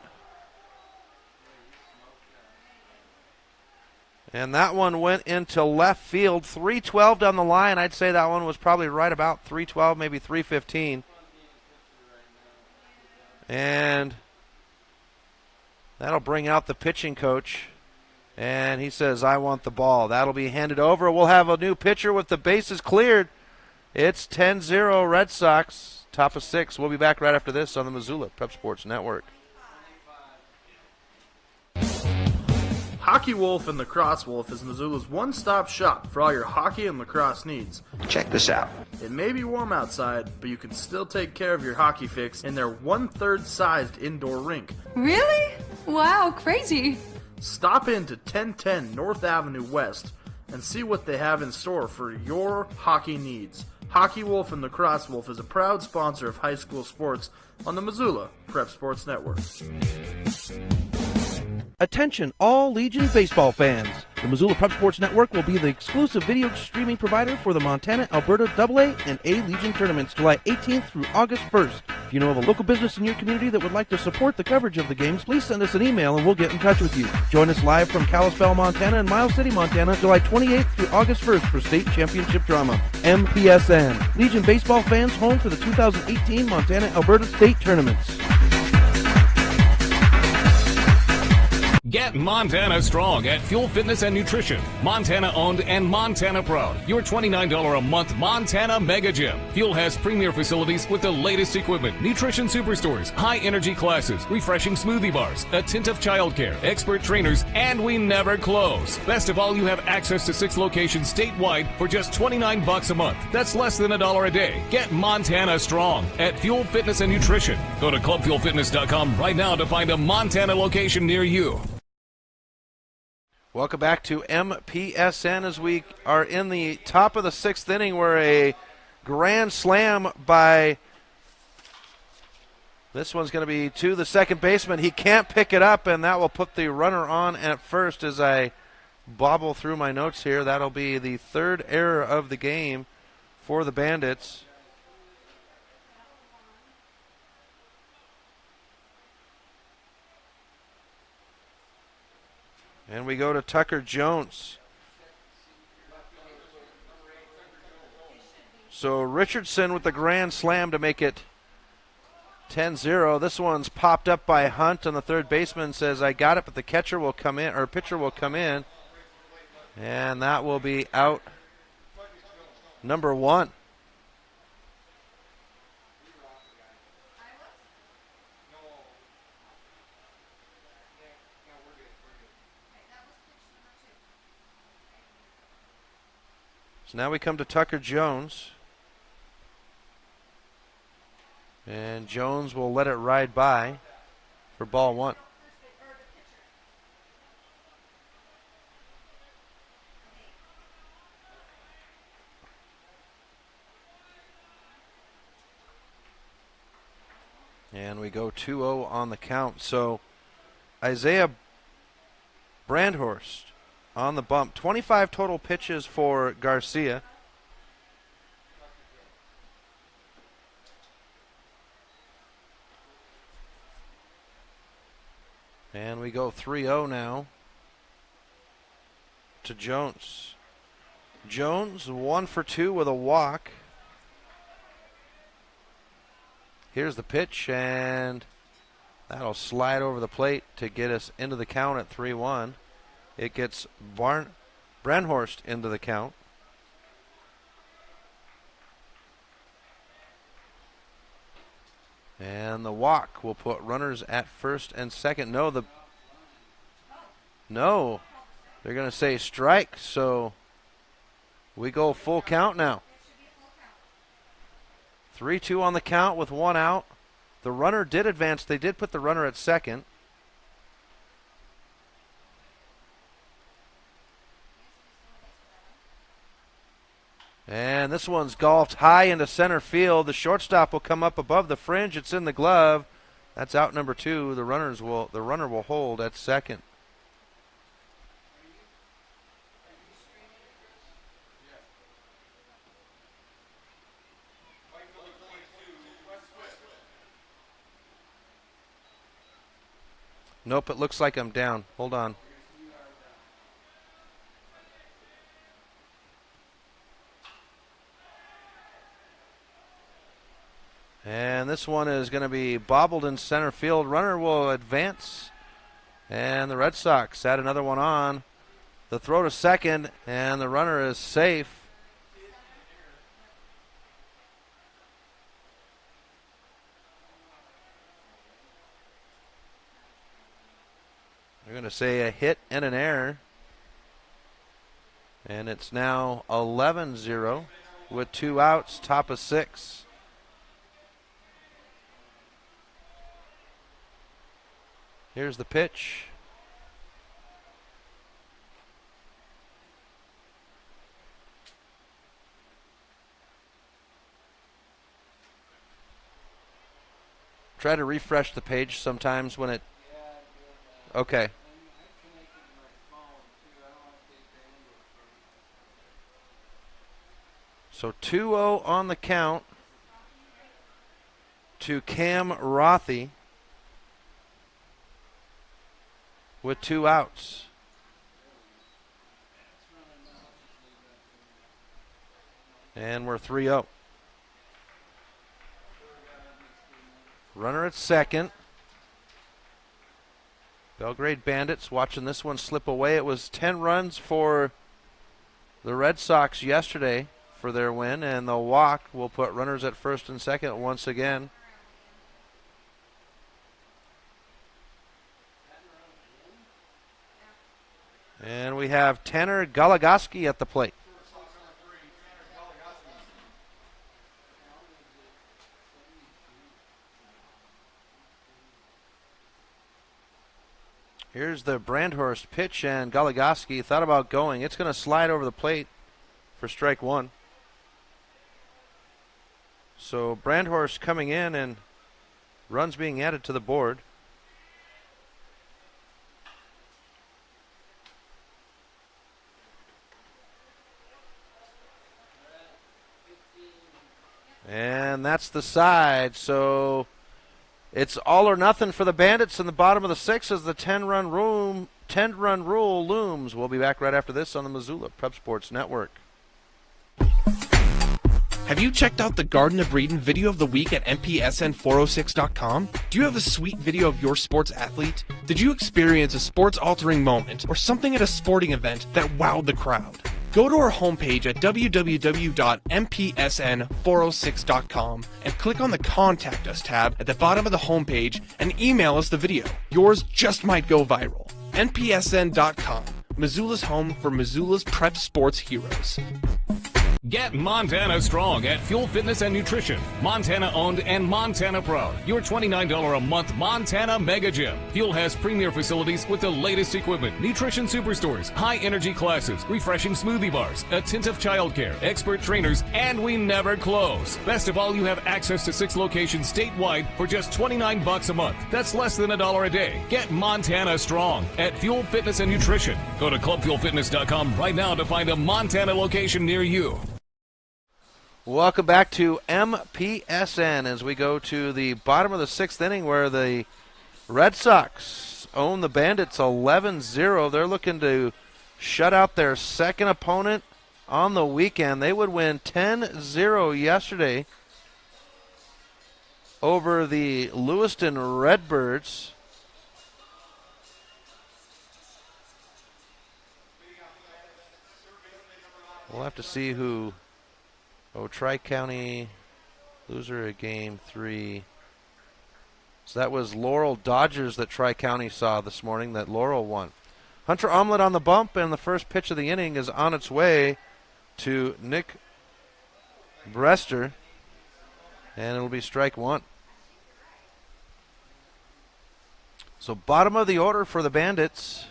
And that one went into left field. 312 down the line. I'd say that one was probably right about 312, maybe 315. And that'll bring out the pitching coach. And he says, I want the ball. That'll be handed over. We'll have a new pitcher with the bases cleared. It's 10-0 Red Sox. Top of 6. We'll be back right after this on the Missoula Prep Sports Network. Hockey Wolf and Lacrosse Wolf is Missoula's one-stop shop for all your hockey and lacrosse needs. Check this out. It may be warm outside, but you can still take care of your hockey fix in their 1/3 sized indoor rink. Really? Wow, crazy. Stop in to 1010 North Avenue West and see what they have in store for your hockey needs. Hockey Wolf and Lacrosse Wolf is a proud sponsor of high school sports on the Missoula Prep Sports Network. Attention all Legion baseball fans. The Missoula Prep Sports Network will be the exclusive video streaming provider for the Montana, Alberta AA and A Legion tournaments July 18th through August 1st. If you know of a local business in your community that would like to support the coverage of the games, please send us an email and we'll get in touch with you. Join us live from Kalispell, Montana and Miles City, Montana, July 28th through August 1st for state championship drama. MPSN. Legion baseball fans home for the 2018 Montana, Alberta state tournaments. Get Montana strong at Fuel Fitness and Nutrition. Montana owned and Montana proud. Your $29 a month Montana Mega Gym. Fuel has premier facilities with the latest equipment, nutrition superstores, high energy classes, refreshing smoothie bars, attentive childcare, expert trainers, and we never close. Best of all, you have access to 6 locations statewide for just $29 a month. That's less than $1 a day. Get Montana strong at Fuel Fitness and Nutrition. Go to clubfuelfitness.com right now to find a Montana location near you. Welcome back to MPSN as we are in the top of the 6th inning where a grand slam by, this one's going to be to the second baseman. He can't pick it up, and that will put the runner on at first as I bobble through my notes here. That'll be the 3rd error of the game for the Bandits. And we go to Tucker Jones. So Richardson with the grand slam to make it 10-0. This one's popped up by Hunt on the third baseman. Says, I got it, but the catcher will come in, or pitcher will come in. And that will be out number 1. So now we come to Tucker Jones. And Jones will let it ride by for ball 1. And we go 2-0 on the count. So Isaiah Brandhorst on the bump. 25 total pitches for Garcia. And we go 3-0 now to Jones. Jones 1 for 2 with a walk. Here's the pitch, and that'll slide over the plate to get us into the count at 3-1. It gets Brandhorst into the count. And the walk will put runners at first and second. No, they're going to say strike, so we go full count now. 3-2 on the count with 1 out. The runner did advance. They did put the runner at second. And this one's golfed high into center field. The shortstop will come up above the fringe. It's in the glove. That's out number 2. The runner will hold at second. Nope, it looks like I'm down. Hold on. And this one is going to be bobbled in center field. Runner will advance. And the Red Sox add another one on. The throw to second, and the runner is safe. They're going to say a hit and an error. And it's now 11-0 with 2 outs, top of 6. Here's the pitch. Try to refresh the page sometimes when it... Okay. So 2-0 on the count to Cam Rothy with 2 outs. And we're 3-0. Runner at second. Belgrade Bandits watching this one slip away. It was 10 runs for the Red Sox yesterday for their win, and the walk will put runners at first and second once again. And we have Tanner Goligoski at the plate. Here's the Brandhorst pitch, and Goligoski thought about going. It's going to slide over the plate for strike 1. So Brandhorst coming in, and runs being added to the board. And that's the side. So it's all or nothing for the Bandits in the bottom of the 6th as the 10-run rule looms. We'll be back right after this on the Missoula Prep Sports Network. Have you checked out the Garden of Eden video of the week at MPSN406.com? Do you have a sweet video of your sports athlete? Did you experience a sports-altering moment or something at a sporting event that wowed the crowd? Go to our homepage at www.mpsn406.com and click on the Contact Us tab at the bottom of the homepage and email us the video. Yours just might go viral. NPSN.com, Missoula's home for Missoula's prep sports heroes. Get Montana strong at Fuel Fitness and Nutrition. Montana owned and Montana proud. Your $29 a month Montana Mega Gym. Fuel has premier facilities with the latest equipment, nutrition superstores, high energy classes, refreshing smoothie bars, attentive childcare, expert trainers, and we never close. Best of all, you have access to 6 locations statewide for just $29 a month. That's less than $1 a day. Get Montana strong at Fuel Fitness and Nutrition. Go to clubfuelfitness.com right now to find a Montana location near you. Welcome back to MPSN as we go to the bottom of the 6th inning where the Red Sox own the Bandits 11-0. They're looking to shut out their second opponent on the weekend. They would win 10-0 yesterday over the Lewiston Redbirds. We'll have to see who... Oh, Tri-County loser of game 3. So that was Laurel Dodgers that Tri-County saw this morning that Laurel won. Hunter Omelet on the bump, and the first pitch of the inning is on its way to Nick Brester, and it'll be strike 1. So bottom of the order for the Bandits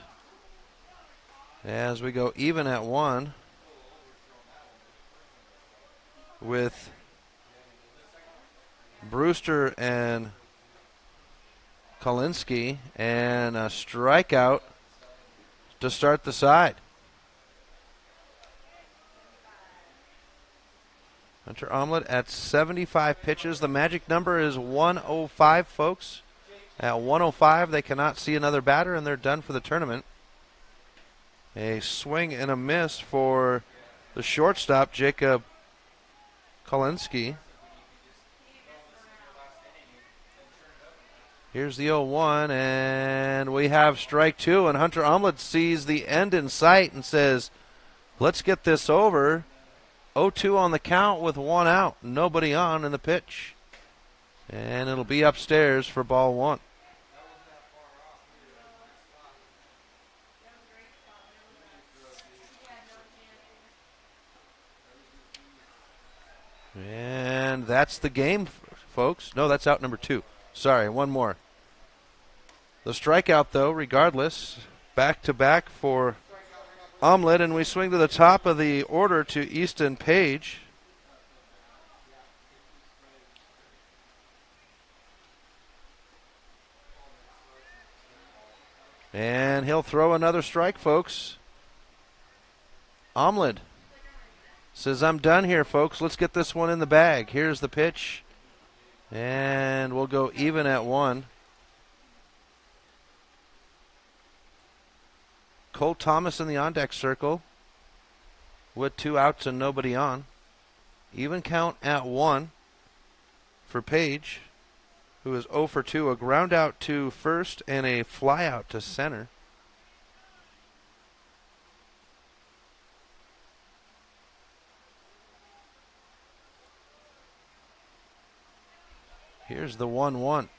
as we go even at 1. with Brewster and Kolinsky, and a strikeout to start the side. Hunter Omelet at 75 pitches. The magic number is 105, folks. At 105, they cannot see another batter, and they're done for the tournament. A swing and a miss for the shortstop, Jacob Kolinsky. Here's the 0-1, and we have strike two, and Hunter Omelet sees the end in sight and says, let's get this over. 0-2 on the count with one out, nobody on in the pitch. And it'll be upstairs for ball one. And that's the game, folks. No, that's out number two. Sorry, one more. The strikeout, though, regardless, back-to-back for Omelet, and we swing to the top of the order to Easton Page. And he'll throw another strike, folks. Omelet says, I'm done here, folks. Let's get this one in the bag. Here's the pitch. And we'll go even at one. Cole Thomas in the on-deck circle with 2 outs and nobody on. Even count at one for Page, who is 0 for 2. A ground out to first and a fly out to center. Here's the 1-1.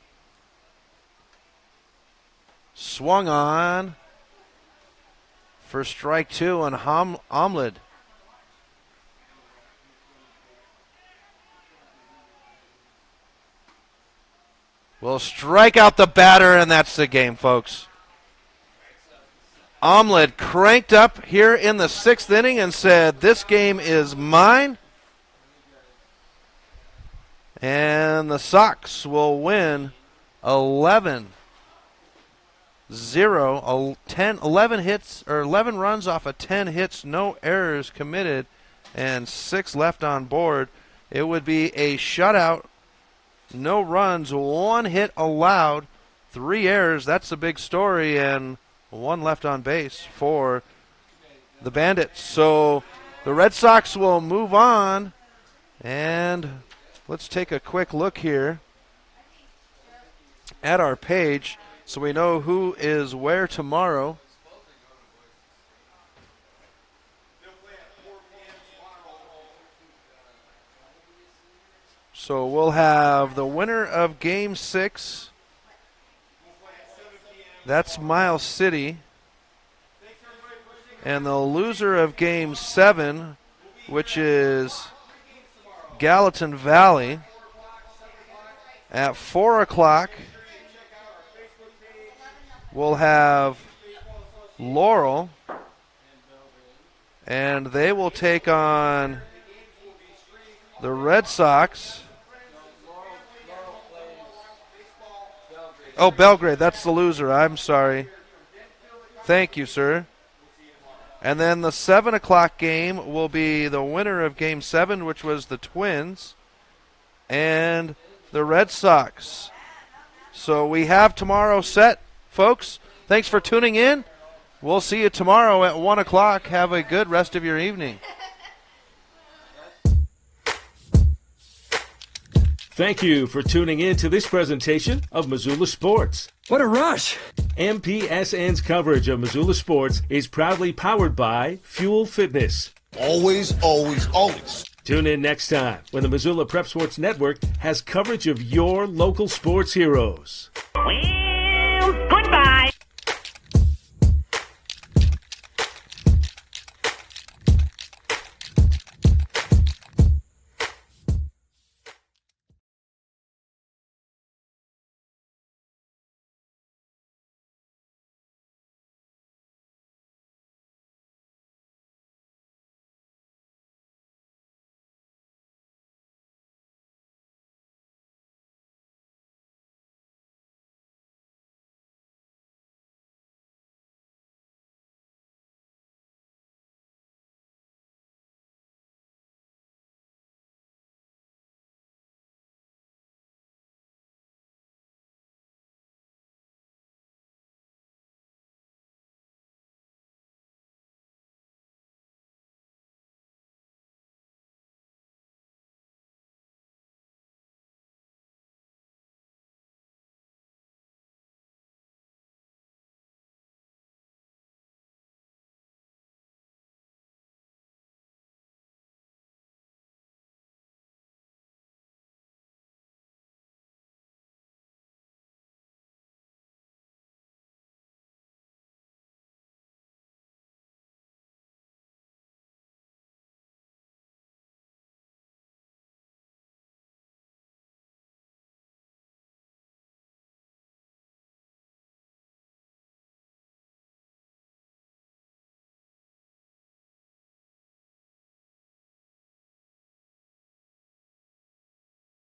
Swung on for strike two on Omelet. Will strike out the batter, and that's the game, folks. Omelet cranked up here in the 6th inning and said, this game is mine. And the Sox will win 11-0. 11 hits, or 11 runs off of 10 hits, no errors committed, and 6 left on board. It would be a shutout, no runs, 1 hit allowed, 3 errors. That's a big story, and 1 left on base for the Bandits. So the Red Sox will move on, and let's take a quick look here at our page so we know who is where tomorrow. So we'll have the winner of Game 6. That's Miles City. And the loser of Game 7, which is Gallatin Valley, at 4 o'clock. We'll have Laurel, and they will take on the Red Sox. Oh, Belgrade, that's the loser. I'm sorry. Thank you, sir. And then the 7 o'clock game will be the winner of Game 7, which was the Twins, and the Red Sox. So we have tomorrow set, folks. Thanks for tuning in. We'll see you tomorrow at 1 o'clock. Have a good rest of your evening. Thank you for tuning in to this presentation of Missoula Sports. What a rush! MPSN's coverage of Missoula Sports is proudly powered by Fuel Fitness. Always, always, always. Tune in next time when the Missoula Prep Sports Network has coverage of your local sports heroes.